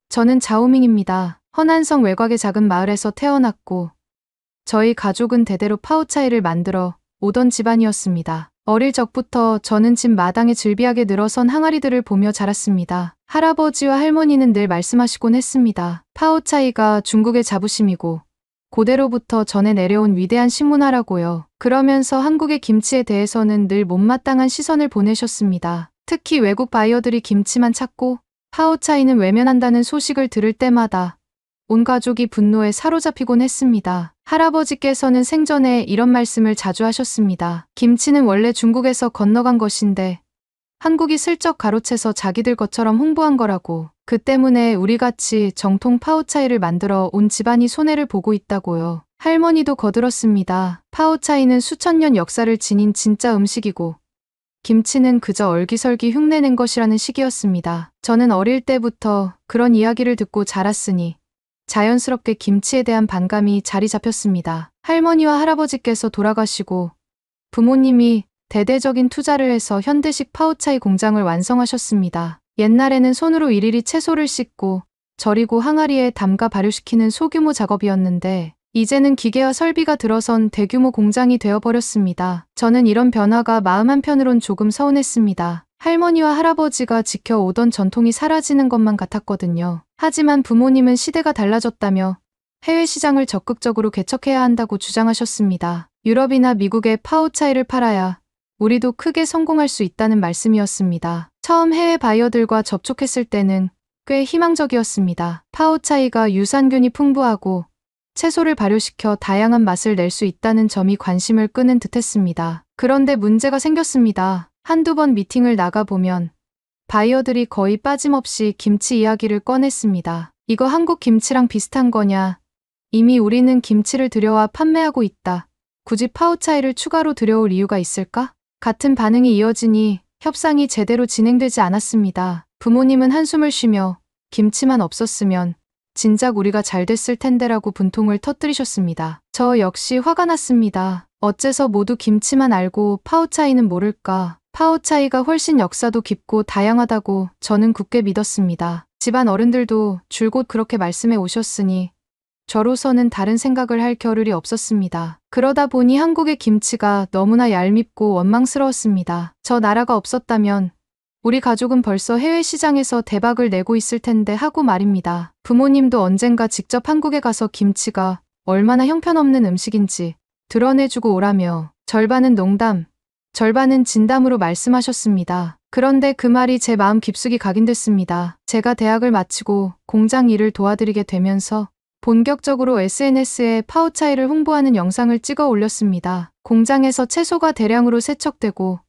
저는 자오밍입니다. 허난성 외곽의 작은 마을에서 태어났고 저희 가족은 대대로 파우차이를 만들어 오던 집안이었습니다. 어릴 적부터 저는 집 마당에 즐비하게 늘어선 항아리들을 보며 자랐습니다. 할아버지와 할머니는 늘 말씀하시곤 했습니다. 파오차이가 중국의 자부심이고 고대로부터 전해 내려온 위대한 식문화라고요. 그러면서 한국의 김치에 대해서는 늘 못마땅한 시선을 보내셨습니다. 특히 외국 바이어들이 김치만 찾고 파오차이는 외면한다는 소식을 들을 때마다 온 가족이 분노에 사로잡히곤 했습니다. 할아버지께서는 생전에 이런 말씀을 자주 하셨습니다. 김치는 원래 중국에서 건너간 것인데 한국이 슬쩍 가로채서 자기들 것처럼 홍보한 거라고. 그 때문에 우리같이 정통 파오차이를 만들어 온 집안이 손해를 보고 있다고요. 할머니도 거들었습니다. 파오차이는 수천 년 역사를 지닌 진짜 음식이고 김치는 그저 얼기설기 흉내낸 것이라는 시기였습니다. 저는 어릴 때부터 그런 이야기를 듣고 자랐으니 자연스럽게 김치에 대한 반감이 자리 잡혔습니다. 할머니와 할아버지께서 돌아가시고 부모님이 대대적인 투자를 해서 현대식 파오차이 공장을 완성하셨습니다. 옛날에는 손으로 일일이 채소를 씻고 절이고 항아리에 담가 발효시키는 소규모 작업이었는데 이제는 기계와 설비가 들어선 대규모 공장이 되어버렸습니다. 저는 이런 변화가 마음 한편으론 조금 서운했습니다. 할머니와 할아버지가 지켜오던 전통이 사라지는 것만 같았거든요. 하지만 부모님은 시대가 달라졌다며 해외 시장을 적극적으로 개척해야 한다고 주장하셨습니다. 유럽이나 미국에 파오차이를 팔아야 우리도 크게 성공할 수 있다는 말씀이었습니다. 처음 해외 바이어들과 접촉했을 때는 꽤 희망적이었습니다. 파오차이가 유산균이 풍부하고 채소를 발효시켜 다양한 맛을 낼 수 있다는 점이 관심을 끄는 듯했습니다. 그런데 문제가 생겼습니다. 한두 번 미팅을 나가보면 바이어들이 거의 빠짐없이 김치 이야기를 꺼냈습니다. 이거 한국 김치랑 비슷한 거냐? 이미 우리는 김치를 들여와 판매하고 있다. 굳이 파오차이를 추가로 들여올 이유가 있을까? 같은 반응이 이어지니 협상이 제대로 진행되지 않았습니다. 부모님은 한숨을 쉬며 김치만 없었으면 진작 우리가 잘 됐을 텐데라고 분통을 터뜨리셨습니다. 저 역시 화가 났습니다. 어째서 모두 김치만 알고 파오차이는 모를까? 파오차이가 훨씬 역사도 깊고 다양하다고 저는 굳게 믿었습니다. 집안 어른들도 줄곧 그렇게 말씀해 오셨으니 저로서는 다른 생각을 할 겨를이 없었습니다. 그러다 보니 한국의 김치가 너무나 얄밉고 원망스러웠습니다. 저 나라가 없었다면 우리 가족은 벌써 해외 시장에서 대박을 내고 있을 텐데 하고 말입니다. 부모님도 언젠가 직접 한국에 가서 김치가 얼마나 형편없는 음식인지 드러내주고 오라며 절반은 농담, 절반은 진담으로 말씀하셨습니다. 그런데 그 말이 제 마음 깊숙이 각인됐습니다. 제가 대학을 마치고 공장 일을 도와드리게 되면서 본격적으로 SNS에 파오차이를 홍보하는 영상을 찍어 올렸습니다. 공장에서 채소가 대량으로 세척되고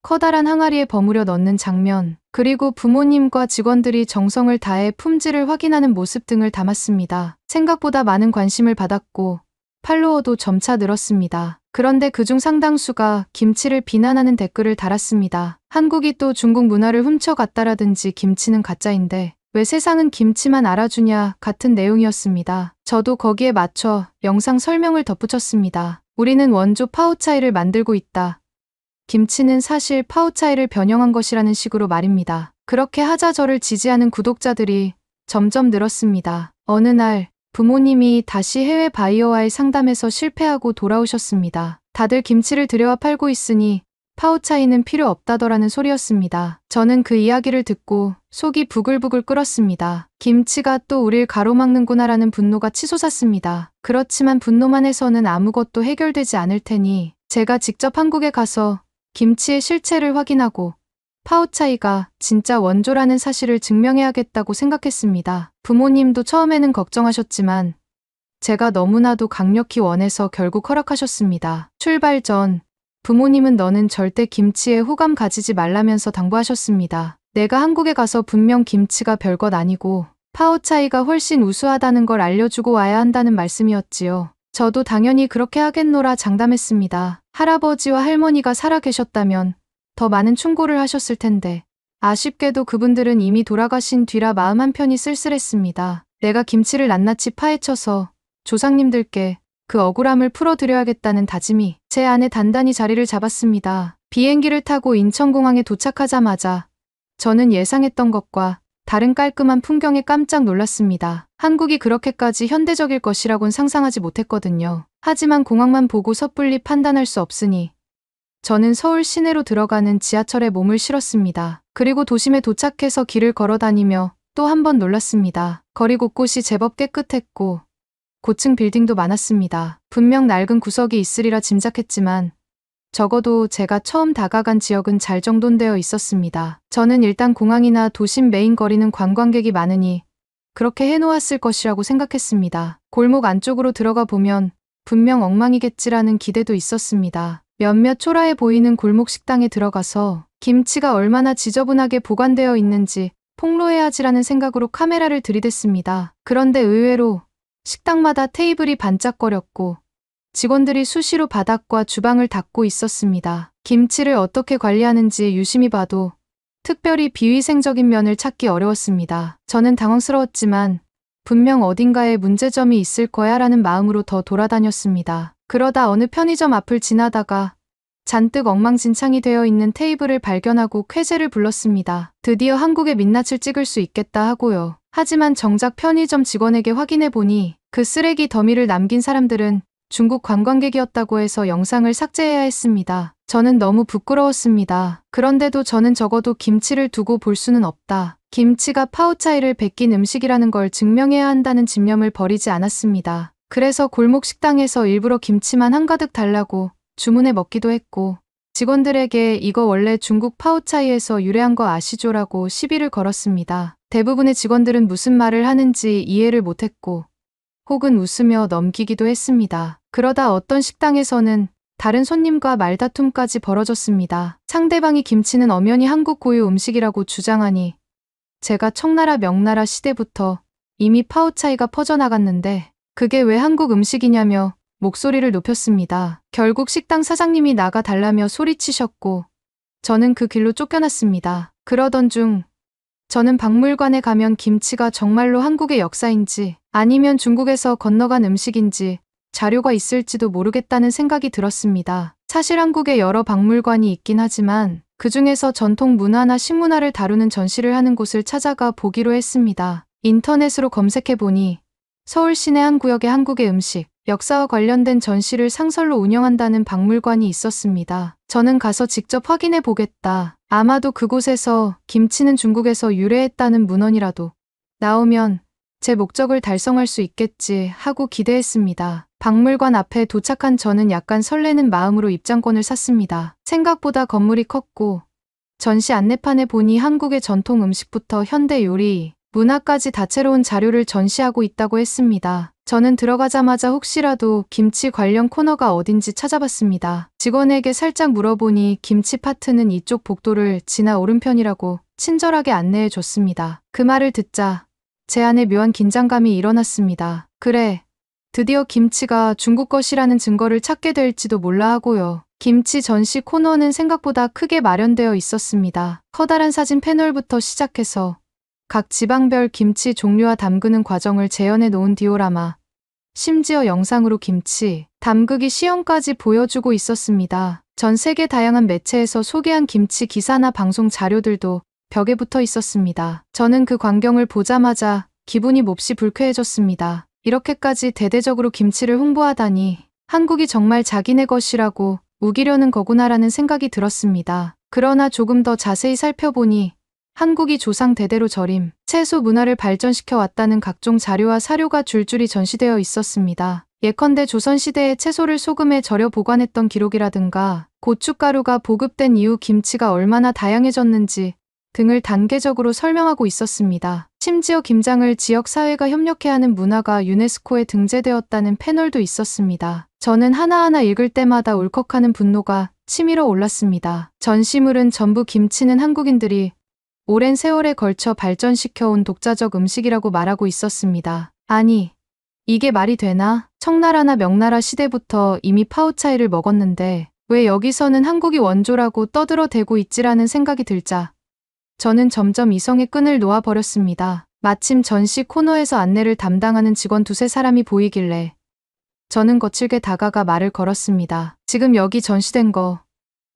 커다란 항아리에 버무려 넣는 장면, 그리고 부모님과 직원들이 정성을 다해 품질을 확인하는 모습 등을 담았습니다. 생각보다 많은 관심을 받았고 팔로워도 점차 늘었습니다. 그런데 그중 상당수가 김치를 비난하는 댓글을 달았습니다. 한국이 또 중국 문화를 훔쳐갔다라든지 김치는 가짜인데 왜 세상은 김치만 알아주냐 같은 내용이었습니다. 저도 거기에 맞춰 영상 설명을 덧붙였습니다. 우리는 원조 파오차이를 만들고 있다. 김치는 사실 파오차이를 변형한 것이라는 식으로 말입니다. 그렇게 하자 저를 지지하는 구독자들이 점점 늘었습니다. 어느 날 부모님이 다시 해외 바이어와의 상담에서 실패하고 돌아오셨습니다. 다들 김치를 들여와 팔고 있으니 파오차이는 필요 없다더라는 소리였습니다. 저는 그 이야기를 듣고 속이 부글부글 끓었습니다. 김치가 또 우릴 가로막는구나라는 분노가 치솟았습니다. 그렇지만 분노만 해서는 아무것도 해결되지 않을 테니 제가 직접 한국에 가서 김치의 실체를 확인하고 파오차이가 진짜 원조라는 사실을 증명해야겠다고 생각했습니다. 부모님도 처음에는 걱정하셨지만 제가 너무나도 강력히 원해서 결국 허락하셨습니다. 출발 전 부모님은 너는 절대 김치에 호감 가지지 말라면서 당부하셨습니다. 내가 한국에 가서 분명 김치가 별것 아니고 파오차이가 훨씬 우수하다는 걸 알려주고 와야 한다는 말씀이었지요. 저도 당연히 그렇게 하겠노라 장담했습니다. 할아버지와 할머니가 살아 계셨다면 더 많은 충고를 하셨을 텐데 아쉽게도 그분들은 이미 돌아가신 뒤라 마음 한편이 쓸쓸했습니다. 내가 김치를 낱낱이 파헤쳐서 조상님들께 그 억울함을 풀어드려야겠다는 다짐이 제 안에 단단히 자리를 잡았습니다. 비행기를 타고 인천공항에 도착하자마자 저는 예상했던 것과 다른 깔끔한 풍경에 깜짝 놀랐습니다. 한국이 그렇게까지 현대적일 것이라곤 상상하지 못했거든요. 하지만 공항만 보고 섣불리 판단할 수 없으니 저는 서울 시내로 들어가는 지하철에 몸을 실었습니다. 그리고 도심에 도착해서 길을 걸어 다니며 또 한 번 놀랐습니다. 거리 곳곳이 제법 깨끗했고 고층 빌딩도 많았습니다. 분명 낡은 구석이 있으리라 짐작했지만 적어도 제가 처음 다가간 지역은 잘 정돈되어 있었습니다. 저는 일단 공항이나 도심 메인 거리는 관광객이 많으니 그렇게 해놓았을 것이라고 생각했습니다. 골목 안쪽으로 들어가 보면 분명 엉망이겠지라는 기대도 있었습니다. 몇몇 초라해 보이는 골목 식당에 들어가서 김치가 얼마나 지저분하게 보관되어 있는지 폭로해야지라는 생각으로 카메라를 들이댔습니다. 그런데 의외로 식당마다 테이블이 반짝거렸고 직원들이 수시로 바닥과 주방을 닦고 있었습니다. 김치를 어떻게 관리하는지 유심히 봐도 특별히 비위생적인 면을 찾기 어려웠습니다. 저는 당황스러웠지만 분명 어딘가에 문제점이 있을 거야 라는 마음으로 더 돌아다녔습니다. 그러다 어느 편의점 앞을 지나다가 잔뜩 엉망진창이 되어 있는 테이블을 발견하고 쾌재를 불렀습니다. 드디어 한국의 민낯을 찍을 수 있겠다 하고요. 하지만 정작 편의점 직원에게 확인해 보니 그 쓰레기 더미를 남긴 사람들은 중국 관광객이었다고 해서 영상을 삭제해야 했습니다. 저는 너무 부끄러웠습니다. 그런데도 저는 적어도 김치를 두고 볼 수는 없다. 김치가 파오차이를 베낀 음식이라는 걸 증명해야 한다는 집념을 버리지 않았습니다. 그래서 골목 식당에서 일부러 김치만 한가득 달라고 주문해 먹기도 했고 직원들에게 이거 원래 중국 파오차이에서 유래한 거 아시죠라고 시비를 걸었습니다. 대부분의 직원들은 무슨 말을 하는지 이해를 못했고 혹은 웃으며 넘기기도 했습니다. 그러다 어떤 식당에서는 다른 손님과 말다툼까지 벌어졌습니다. 상대방이 김치는 엄연히 한국 고유 음식이라고 주장하니 제가 청나라 명나라 시대부터 이미 파오차이가 퍼져나갔는데 그게 왜 한국 음식이냐며 목소리를 높였습니다. 결국 식당 사장님이 나가 달라며 소리치셨고 저는 그 길로 쫓겨났습니다. 그러던 중 저는 박물관에 가면 김치가 정말로 한국의 역사인지 아니면 중국에서 건너간 음식인지 자료가 있을지도 모르겠다는 생각이 들었습니다. 사실 한국에 여러 박물관이 있긴 하지만 그 중에서 전통 문화나 식문화를 다루는 전시를 하는 곳을 찾아가 보기로 했습니다. 인터넷으로 검색해보니 서울 시내 한 구역의 한국의 음식, 역사와 관련된 전시를 상설로 운영한다는 박물관이 있었습니다. 저는 가서 직접 확인해 보겠다. 아마도 그곳에서 김치는 중국에서 유래했다는 문헌이라도 나오면 제 목적을 달성할 수 있겠지 하고 기대했습니다. 박물관 앞에 도착한 저는 약간 설레는 마음으로 입장권을 샀습니다. 생각보다 건물이 컸고 전시 안내판에 보니 한국의 전통 음식부터 현대 요리, 문화까지 다채로운 자료를 전시하고 있다고 했습니다. 저는 들어가자마자 혹시라도 김치 관련 코너가 어딘지 찾아봤습니다. 직원에게 살짝 물어보니 김치 파트는 이쪽 복도를 지나 오른편이라고 친절하게 안내해 줬습니다. 그 말을 듣자 제 안에 묘한 긴장감이 일어났습니다. 그래, 드디어 김치가 중국 것이라는 증거를 찾게 될지도 몰라 하고요. 김치 전시 코너는 생각보다 크게 마련되어 있었습니다. 커다란 사진 패널부터 시작해서 각 지방별 김치 종류와 담그는 과정을 재현해 놓은 디오라마, 심지어 영상으로 김치 담그기 시연까지 보여주고 있었습니다. 전 세계 다양한 매체에서 소개한 김치 기사나 방송 자료들도 벽에 붙어 있었습니다. 저는 그 광경을 보자마자 기분이 몹시 불쾌해졌습니다. 이렇게까지 대대적으로 김치를 홍보하다니 한국이 정말 자기네 것이라고 우기려는 거구나라는 생각이 들었습니다. 그러나 조금 더 자세히 살펴보니 한국이 조상 대대로 절임, 채소 문화를 발전시켜 왔다는 각종 자료와 사료가 줄줄이 전시되어 있었습니다. 예컨대 조선시대에 채소를 소금에 절여 보관했던 기록이라든가 고춧가루가 보급된 이후 김치가 얼마나 다양해졌는지 등을 단계적으로 설명하고 있었습니다. 심지어 김장을 지역사회가 협력해 하는 문화가 유네스코에 등재되었다는 패널도 있었습니다. 저는 하나하나 읽을 때마다 울컥하는 분노가 치밀어 올랐습니다. 전시물은 전부 김치는 한국인들이 오랜 세월에 걸쳐 발전시켜온 독자적 음식이라고 말하고 있었습니다. 아니, 이게 말이 되나? 청나라나 명나라 시대부터 이미 파오차이를 먹었는데 왜 여기서는 한국이 원조라고 떠들어대고 있지라는 생각이 들자 저는 점점 이성의 끈을 놓아버렸습니다. 마침 전시 코너에서 안내를 담당하는 직원 두세 사람이 보이길래 저는 거칠게 다가가 말을 걸었습니다. 지금 여기 전시된 거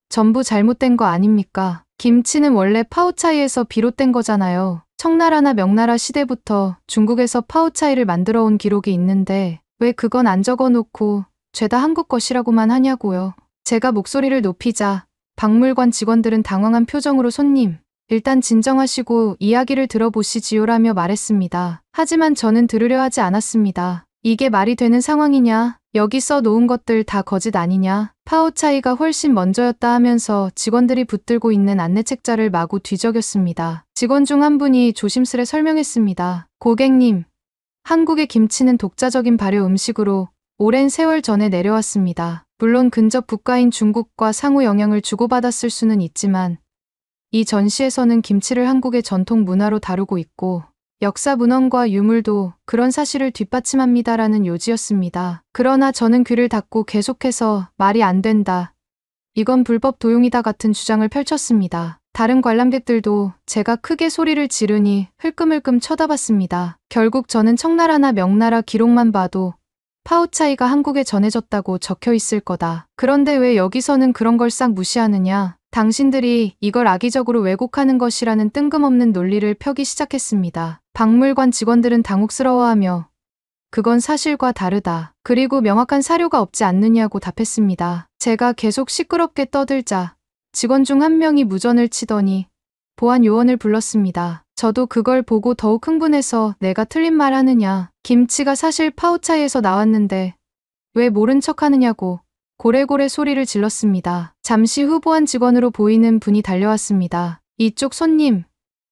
전부 잘못된 거 아닙니까? 김치는 원래 파오차이에서 비롯된 거잖아요. 청나라나 명나라 시대부터 중국에서 파오차이를 만들어 온 기록이 있는데 왜 그건 안 적어놓고 죄다 한국 것이라고만 하냐고요. 제가 목소리를 높이자 박물관 직원들은 당황한 표정으로 손님, 일단 진정하시고 이야기를 들어보시지요라며 말했습니다. 하지만 저는 들으려 하지 않았습니다. 이게 말이 되는 상황이냐? 여기 써놓은 것들 다 거짓 아니냐? 파오차이가 훨씬 먼저였다 하면서 직원들이 붙들고 있는 안내책자를 마구 뒤적였습니다. 직원 중 한 분이 조심스레 설명했습니다. 고객님, 한국의 김치는 독자적인 발효 음식으로 오랜 세월 전에 내려왔습니다. 물론 근접 국가인 중국과 상호 영향을 주고받았을 수는 있지만 이 전시에서는 김치를 한국의 전통 문화로 다루고 있고 역사 문헌과 유물도 그런 사실을 뒷받침합니다라는 요지였습니다. 그러나 저는 귀를 닫고 계속해서 말이 안 된다. 이건 불법 도용이다 같은 주장을 펼쳤습니다. 다른 관람객들도 제가 크게 소리를 지르니 흘끔흘끔 쳐다봤습니다. 결국 저는 청나라나 명나라 기록만 봐도 파오차이가 한국에 전해졌다고 적혀 있을 거다. 그런데 왜 여기서는 그런 걸 싹 무시하느냐? 당신들이 이걸 악의적으로 왜곡하는 것이라는 뜬금없는 논리를 펴기 시작했습니다. 박물관 직원들은 당혹스러워하며 그건 사실과 다르다. 그리고 명확한 사료가 없지 않느냐고 답했습니다. 제가 계속 시끄럽게 떠들자 직원 중 한 명이 무전을 치더니 보안 요원을 불렀습니다. 저도 그걸 보고 더욱 흥분해서 내가 틀린 말 하느냐. 김치가 사실 파오차이에서 나왔는데 왜 모른 척 하느냐고 고래고래 소리를 질렀습니다. 잠시 후 보안 직원으로 보이는 분이 달려왔습니다. 이쪽 손님,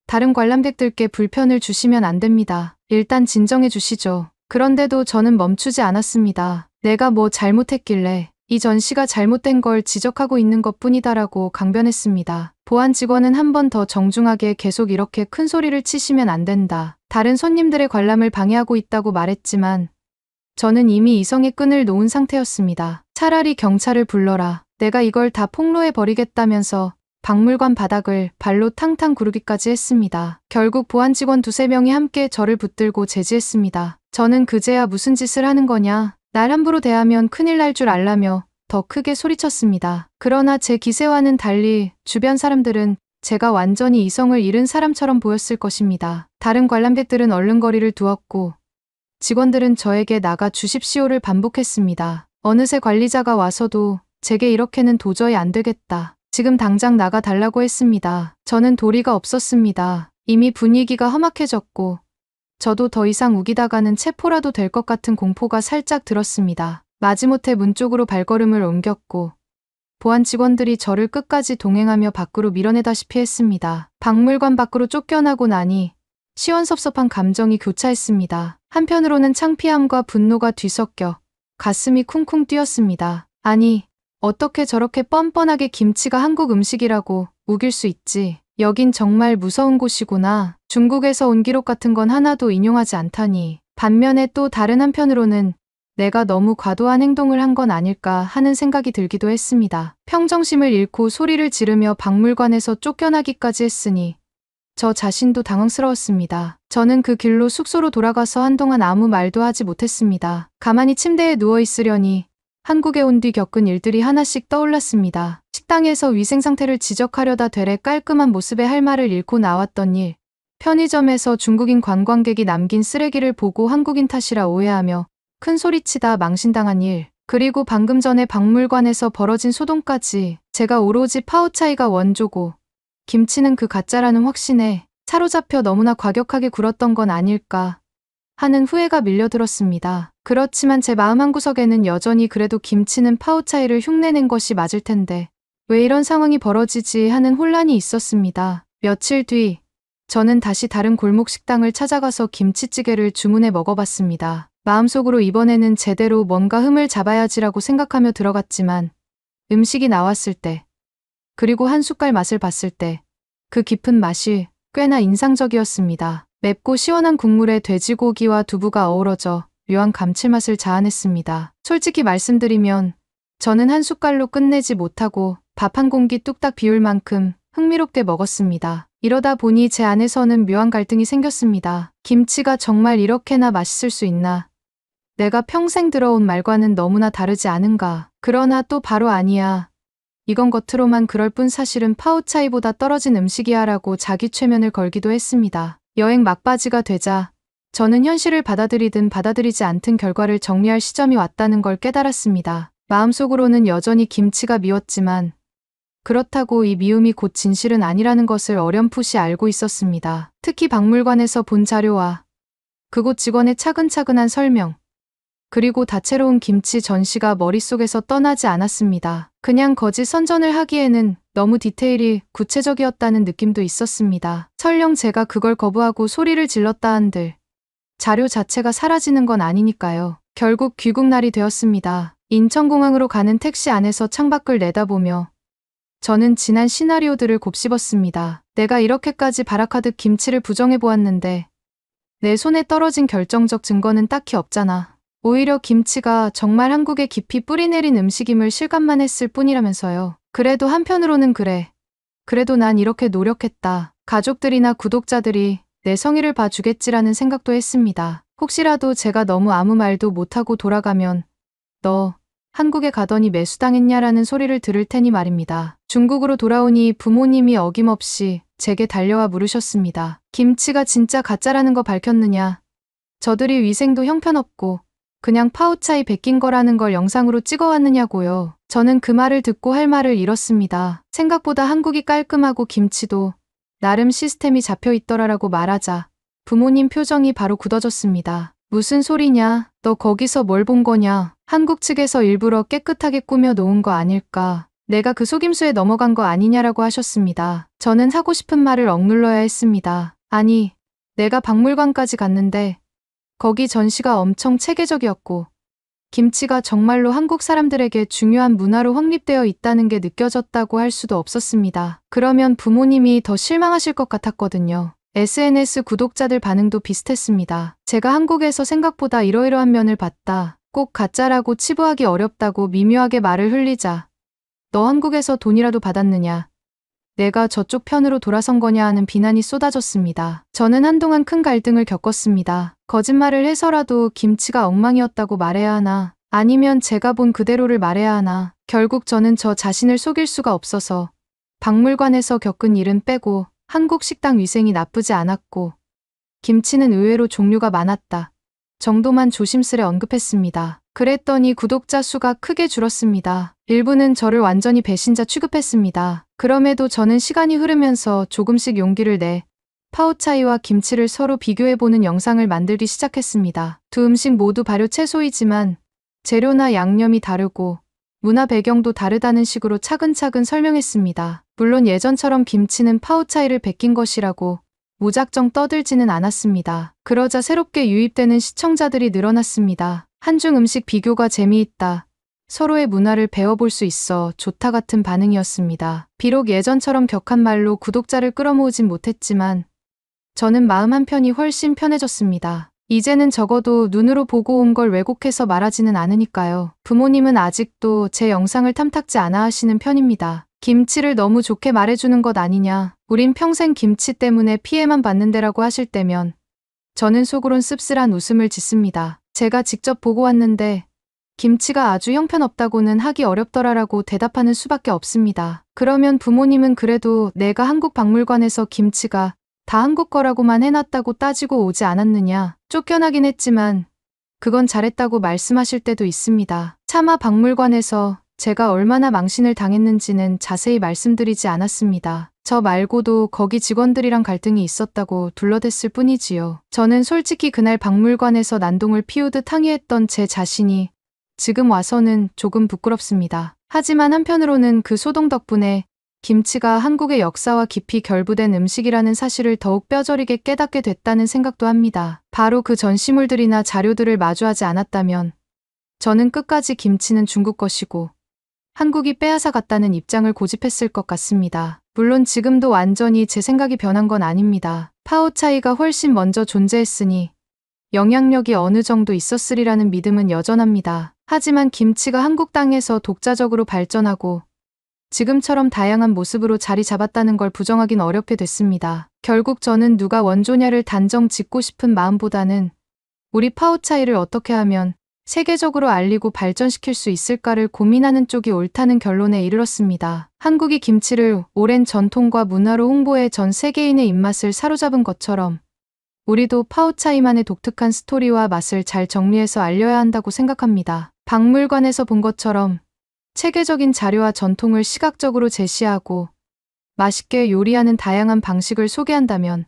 다른 관람객들께 불편을 주시면 안 됩니다. 일단 진정해 주시죠. 그런데도 저는 멈추지 않았습니다. 내가 뭐 잘못했길래 이 전시가 잘못된 걸 지적하고 있는 것뿐이다라고 강변했습니다. 보안 직원은 한 번 더 정중하게 계속 이렇게 큰 소리를 치시면 안 된다. 다른 손님들의 관람을 방해하고 있다고 말했지만 저는 이미 이성의 끈을 놓은 상태였습니다. 차라리 경찰을 불러라. 내가 이걸 다 폭로해 버리겠다면서 박물관 바닥을 발로 탕탕 구르기까지 했습니다. 결국 보안 직원 두세 명이 함께 저를 붙들고 제지했습니다. 저는 그제야 무슨 짓을 하는 거냐. 날 함부로 대하면 큰일 날 줄 알라며 더 크게 소리쳤습니다. 그러나 제 기세와는 달리 주변 사람들은 제가 완전히 이성을 잃은 사람처럼 보였을 것입니다. 다른 관람객들은 얼른거리를 두었고 직원들은 저에게 나가 주십시오를 반복했습니다. 어느새 관리자가 와서도 제게 이렇게는 도저히 안 되겠다. 지금 당장 나가 달라고 했습니다. 저는 도리가 없었습니다. 이미 분위기가 험악해졌고 저도 더 이상 우기다가는 체포라도 될 것 같은 공포가 살짝 들었습니다. 마지못해 문 쪽으로 발걸음을 옮겼고 보안 직원들이 저를 끝까지 동행하며 밖으로 밀어내다시피 했습니다. 박물관 밖으로 쫓겨나고 나니 시원섭섭한 감정이 교차했습니다. 한편으로는 창피함과 분노가 뒤섞여 가슴이 쿵쿵 뛰었습니다. 아니, 어떻게 저렇게 뻔뻔하게 김치가 한국 음식이라고 우길 수 있지. 여긴 정말 무서운 곳이구나. 중국에서 온 기록 같은 건 하나도 인용하지 않다니. 반면에 또 다른 한편으로는 내가 너무 과도한 행동을 한 건 아닐까 하는 생각이 들기도 했습니다. 평정심을 잃고 소리를 지르며 박물관에서 쫓겨나기까지 했으니 저 자신도 당황스러웠습니다. 저는 그 길로 숙소로 돌아가서 한동안 아무 말도 하지 못했습니다. 가만히 침대에 누워 있으려니 한국에 온 뒤 겪은 일들이 하나씩 떠올랐습니다. 식당에서 위생 상태를 지적하려다 되레 깔끔한 모습의 할 말을 잃고 나왔던 일, 편의점에서 중국인 관광객이 남긴 쓰레기를 보고 한국인 탓이라 오해하며 큰 소리치다 망신당한 일, 그리고 방금 전에 박물관에서 벌어진 소동까지 제가 오로지 파오차이가 원조고 김치는 그 가짜라는 확신에 사로잡혀 너무나 과격하게 굴었던 건 아닐까 하는 후회가 밀려들었습니다. 그렇지만 제 마음 한구석에는 여전히 그래도 김치는 파오차이를 흉내낸 것이 맞을 텐데 왜 이런 상황이 벌어지지 하는 혼란이 있었습니다. 며칠 뒤 저는 다시 다른 골목 식당을 찾아가서 김치찌개를 주문해 먹어봤습니다. 마음속으로 이번에는 제대로 뭔가 흠을 잡아야지라고 생각하며 들어갔지만 음식이 나왔을 때 그리고 한 숟갈 맛을 봤을 때 그 깊은 맛이 꽤나 인상적이었습니다. 맵고 시원한 국물에 돼지고기와 두부가 어우러져 묘한 감칠맛을 자아냈습니다. 솔직히 말씀드리면 저는 한 숟갈로 끝내지 못하고 밥 한 공기 뚝딱 비울 만큼 흥미롭게 먹었습니다. 이러다 보니 제 안에서는 묘한 갈등이 생겼습니다. 김치가 정말 이렇게나 맛있을 수 있나? 내가 평생 들어온 말과는 너무나 다르지 않은가? 그러나 또 바로 아니야. 이건 겉으로만 그럴 뿐 사실은 파오차이보다 떨어진 음식이야 라고 자기 최면을 걸기도 했습니다. 여행 막바지가 되자 저는 현실을 받아들이든 받아들이지 않든 결과를 정리할 시점이 왔다는 걸 깨달았습니다. 마음속으로는 여전히 김치가 미웠지만 그렇다고 이 미움이 곧 진실은 아니라는 것을 어렴풋이 알고 있었습니다. 특히 박물관에서 본 자료와 그곳 직원의 차근차근한 설명, 그리고 다채로운 김치 전시가 머릿속에서 떠나지 않았습니다. 그냥 거짓 선전을 하기에는 너무 디테일이 구체적이었다는 느낌도 있었습니다. 설령 제가 그걸 거부하고 소리를 질렀다 한들 자료 자체가 사라지는 건 아니니까요. 결국 귀국날이 되었습니다. 인천공항으로 가는 택시 안에서 창밖을 내다보며 저는 지난 시나리오들을 곱씹었습니다. 내가 이렇게까지 발악하듯 김치를 부정해보았는데 내 손에 떨어진 결정적 증거는 딱히 없잖아. 오히려 김치가 정말 한국에 깊이 뿌리내린 음식임을 실감만 했을 뿐이라면서요. 그래도 한편으로는 그래도 난 이렇게 노력했다. 가족들이나 구독자들이 내 성의를 봐주겠지라는 생각도 했습니다. 혹시라도 제가 너무 아무 말도 못하고 돌아가면 너 한국에 가더니 매수당했냐라는 소리를 들을 테니 말입니다. 중국으로 돌아오니 부모님이 어김없이 제게 달려와 물으셨습니다. 김치가 진짜 가짜라는 거 밝혔느냐? 저들이 위생도 형편없고 그냥 파우차이 베낀 거라는 걸 영상으로 찍어왔느냐고요. 저는 그 말을 듣고 할 말을 잃었습니다. 생각보다 한국이 깔끔하고 김치도 나름 시스템이 잡혀 있더라라고 말하자 부모님 표정이 바로 굳어졌습니다. 무슨 소리냐? 너 거기서 뭘 본 거냐? 한국 측에서 일부러 깨끗하게 꾸며 놓은 거 아닐까? 내가 그 속임수에 넘어간 거 아니냐라고 하셨습니다. 저는 하고 싶은 말을 억눌러야 했습니다. 아니, 내가 박물관까지 갔는데 거기 전시가 엄청 체계적이었고 김치가 정말로 한국 사람들에게 중요한 문화로 확립되어 있다는 게 느껴졌다고 할 수도 없었습니다. 그러면 부모님이 더 실망하실 것 같았거든요. SNS 구독자들 반응도 비슷했습니다. 제가 한국에서 생각보다 이러이러한 면을 봤다. 꼭 가짜라고 치부하기 어렵다고 미묘하게 말을 흘리자 너 한국에서 돈이라도 받았느냐? 내가 저쪽 편으로 돌아선 거냐 하는 비난이 쏟아졌습니다. 저는 한동안 큰 갈등을 겪었습니다. 거짓말을 해서라도 김치가 엉망이었다고 말해야 하나? 아니면 제가 본 그대로를 말해야 하나? 결국 저는 저 자신을 속일 수가 없어서 박물관에서 겪은 일은 빼고 한국 식당 위생이 나쁘지 않았고 김치는 의외로 종류가 많았다 정도만 조심스레 언급했습니다. 그랬더니 구독자 수가 크게 줄었습니다. 일부는 저를 완전히 배신자 취급했습니다. 그럼에도 저는 시간이 흐르면서 조금씩 용기를 내 파오차이와 김치를 서로 비교해보는 영상을 만들기 시작했습니다. 두 음식 모두 발효 채소이지만 재료나 양념이 다르고 문화 배경도 다르다는 식으로 차근차근 설명했습니다. 물론 예전처럼 김치는 파오차이를 베낀 것이라고 무작정 떠들지는 않았습니다. 그러자 새롭게 유입되는 시청자들이 늘어났습니다. 한중 음식 비교가 재미있다. 서로의 문화를 배워볼 수 있어 좋다 같은 반응이었습니다. 비록 예전처럼 격한 말로 구독자를 끌어모으진 못했지만 저는 마음 한편이 훨씬 편해졌습니다. 이제는 적어도 눈으로 보고 온 걸 왜곡해서 말하지는 않으니까요. 부모님은 아직도 제 영상을 탐탁지 않아 하시는 편입니다. 김치를 너무 좋게 말해주는 것 아니냐. 우린 평생 김치 때문에 피해만 받는 데라고 하실 때면 저는 속으론 씁쓸한 웃음을 짓습니다. 제가 직접 보고 왔는데 김치가 아주 형편없다고는 하기 어렵더라라고 대답하는 수밖에 없습니다. 그러면 부모님은 그래도 내가 한국 박물관에서 김치가 다 한국 거라고만 해놨다고 따지고 오지 않았느냐. 쫓겨나긴 했지만 그건 잘했다고 말씀하실 때도 있습니다. 차마 박물관에서 제가 얼마나 망신을 당했는지는 자세히 말씀드리지 않았습니다. 저 말고도 거기 직원들이랑 갈등이 있었다고 둘러댔을 뿐이지요. 저는 솔직히 그날 박물관에서 난동을 피우듯 항의했던 제 자신이 지금 와서는 조금 부끄럽습니다. 하지만 한편으로는 그 소동 덕분에 김치가 한국의 역사와 깊이 결부된 음식이라는 사실을 더욱 뼈저리게 깨닫게 됐다는 생각도 합니다. 바로 그 전시물들이나 자료들을 마주하지 않았다면 저는 끝까지 김치는 중국 것이고 한국이 빼앗아 갔다는 입장을 고집했을 것 같습니다. 물론 지금도 완전히 제 생각이 변한 건 아닙니다. 파오차이가 훨씬 먼저 존재했으니 영향력이 어느 정도 있었으리라는 믿음은 여전합니다. 하지만 김치가 한국 땅에서 독자적으로 발전하고 지금처럼 다양한 모습으로 자리 잡았다는 걸 부정하긴 어렵게 됐습니다. 결국 저는 누가 원조냐를 단정 짓고 싶은 마음보다는 우리 파오차이를 어떻게 하면 세계적으로 알리고 발전시킬 수 있을까를 고민하는 쪽이 옳다는 결론에 이르렀습니다. 한국이 김치를 오랜 전통과 문화로 홍보해 전 세계인의 입맛을 사로잡은 것처럼 우리도 파오차이만의 독특한 스토리와 맛을 잘 정리해서 알려야 한다고 생각합니다. 박물관에서 본 것처럼 체계적인 자료와 전통을 시각적으로 제시하고 맛있게 요리하는 다양한 방식을 소개한다면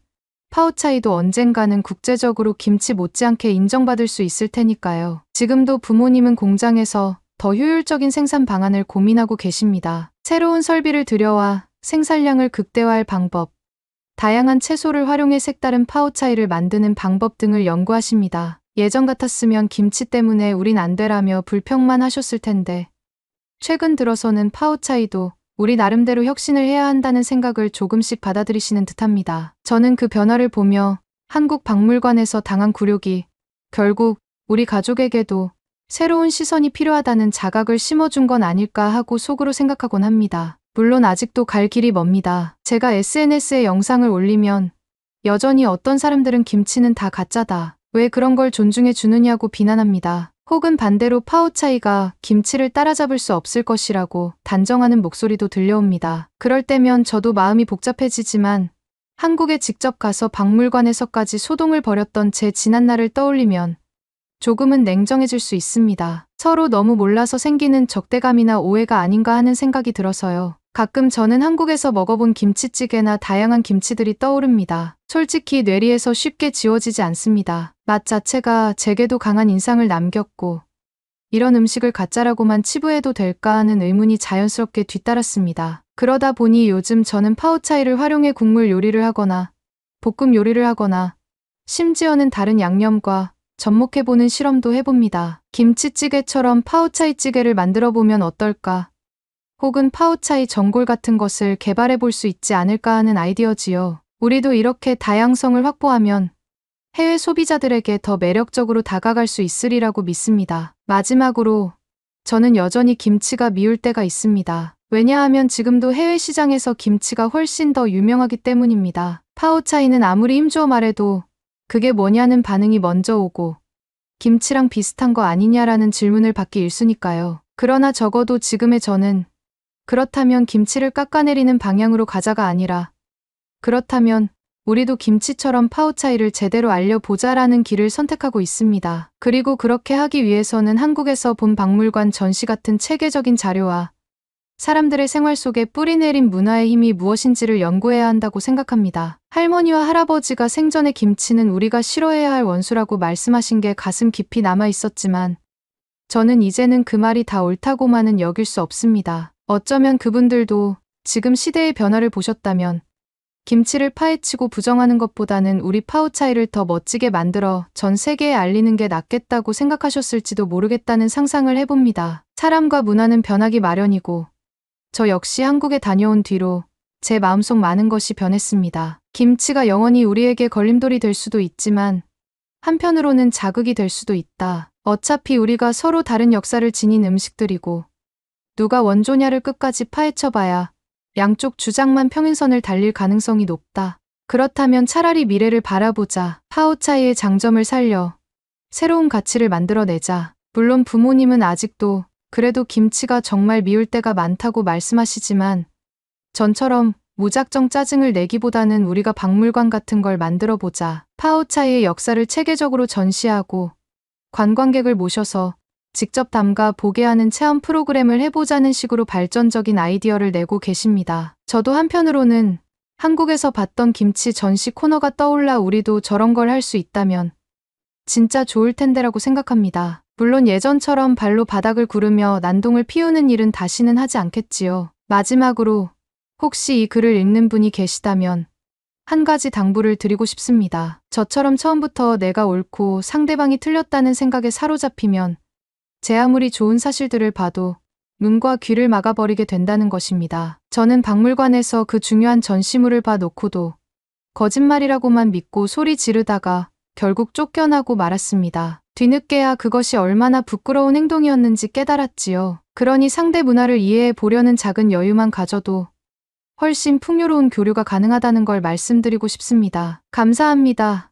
파오차이도 언젠가는 국제적으로 김치 못지않게 인정받을 수 있을 테니까요. 지금도 부모님은 공장에서 더 효율적인 생산 방안을 고민하고 계십니다. 새로운 설비를 들여와 생산량을 극대화할 방법, 다양한 채소를 활용해 색다른 파오차이를 만드는 방법 등을 연구하십니다. 예전 같았으면 김치 때문에 우린 안 되라며 불평만 하셨을 텐데 최근 들어서는 파오차이도 우리 나름대로 혁신을 해야 한다는 생각을 조금씩 받아들이시는 듯합니다. 저는 그 변화를 보며 한국 박물관에서 당한 굴욕이 결국 우리 가족에게도 새로운 시선이 필요하다는 자각을 심어준 건 아닐까 하고 속으로 생각하곤 합니다. 물론 아직도 갈 길이 멉니다. 제가 SNS에 영상을 올리면 여전히 어떤 사람들은 김치는 다 가짜다. 왜 그런 걸 존중해 주느냐고 비난합니다. 혹은 반대로 파오차이가 김치를 따라잡을 수 없을 것이라고 단정하는 목소리도 들려옵니다. 그럴 때면 저도 마음이 복잡해지지만 한국에 직접 가서 박물관에서까지 소동을 벌였던 제 지난날을 떠올리면 조금은 냉정해질 수 있습니다. 서로 너무 몰라서 생기는 적대감이나 오해가 아닌가 하는 생각이 들어서요. 가끔 저는 한국에서 먹어본 김치찌개나 다양한 김치들이 떠오릅니다. 솔직히 뇌리에서 쉽게 지워지지 않습니다. 맛 자체가 제게도 강한 인상을 남겼고 이런 음식을 가짜라고만 치부해도 될까 하는 의문이 자연스럽게 뒤따랐습니다. 그러다 보니 요즘 저는 파오차이를 활용해 국물 요리를 하거나 볶음 요리를 하거나 심지어는 다른 양념과 접목해보는 실험도 해봅니다. 김치찌개처럼 파오차이 찌개를 만들어보면 어떨까? 혹은 파오차이 전골 같은 것을 개발해볼 수 있지 않을까 하는 아이디어지요. 우리도 이렇게 다양성을 확보하면 해외 소비자들에게 더 매력적으로 다가갈 수 있으리라고 믿습니다. 마지막으로 저는 여전히 김치가 미울 때가 있습니다. 왜냐하면 지금도 해외 시장에서 김치가 훨씬 더 유명하기 때문입니다. 파오차이는 아무리 힘주어 말해도 그게 뭐냐는 반응이 먼저 오고 김치랑 비슷한 거 아니냐라는 질문을 받기 일쑤니까요. 그러나 적어도 지금의 저는 그렇다면 김치를 깎아내리는 방향으로 가자가 아니라 그렇다면 우리도 김치처럼 파오차이를 제대로 알려보자라는 길을 선택하고 있습니다. 그리고 그렇게 하기 위해서는 한국에서 본 박물관 전시 같은 체계적인 자료와 사람들의 생활 속에 뿌리내린 문화의 힘이 무엇인지를 연구해야 한다고 생각합니다. 할머니와 할아버지가 생전에 김치는 우리가 싫어해야 할 원수라고 말씀하신 게 가슴 깊이 남아 있었지만 저는 이제는 그 말이 다 옳다고만은 여길 수 없습니다. 어쩌면 그분들도 지금 시대의 변화를 보셨다면 김치를 파헤치고 부정하는 것보다는 우리 파오차이를 더 멋지게 만들어 전 세계에 알리는 게 낫겠다고 생각하셨을지도 모르겠다는 상상을 해봅니다. 사람과 문화는 변하기 마련이고 저 역시 한국에 다녀온 뒤로 제 마음속 많은 것이 변했습니다. 김치가 영원히 우리에게 걸림돌이 될 수도 있지만 한편으로는 자극이 될 수도 있다. 어차피 우리가 서로 다른 역사를 지닌 음식들이고 누가 원조냐를 끝까지 파헤쳐봐야 양쪽 주장만 평행선을 달릴 가능성이 높다. 그렇다면 차라리 미래를 바라보자. 파오차이의 장점을 살려 새로운 가치를 만들어내자. 물론 부모님은 아직도 그래도 김치가 정말 미울 때가 많다고 말씀하시지만 전처럼 무작정 짜증을 내기보다는 우리가 박물관 같은 걸 만들어보자. 파오차이의 역사를 체계적으로 전시하고 관광객을 모셔서 직접 담가 보게 하는 체험 프로그램을 해보자는 식으로 발전적인 아이디어를 내고 계십니다. 저도 한편으로는 한국에서 봤던 김치 전시 코너가 떠올라 우리도 저런 걸 할 수 있다면 진짜 좋을 텐데라고 생각합니다. 물론 예전처럼 발로 바닥을 구르며 난동을 피우는 일은 다시는 하지 않겠지요. 마지막으로 혹시 이 글을 읽는 분이 계시다면 한 가지 당부를 드리고 싶습니다. 저처럼 처음부터 내가 옳고 상대방이 틀렸다는 생각에 사로잡히면 제 아무리 좋은 사실들을 봐도 눈과 귀를 막아버리게 된다는 것입니다. 저는 박물관에서 그 중요한 전시물을 봐놓고도 거짓말이라고만 믿고 소리 지르다가 결국 쫓겨나고 말았습니다. 뒤늦게야 그것이 얼마나 부끄러운 행동이었는지 깨달았지요. 그러니 상대 문화를 이해해 보려는 작은 여유만 가져도 훨씬 풍요로운 교류가 가능하다는 걸 말씀드리고 싶습니다. 감사합니다.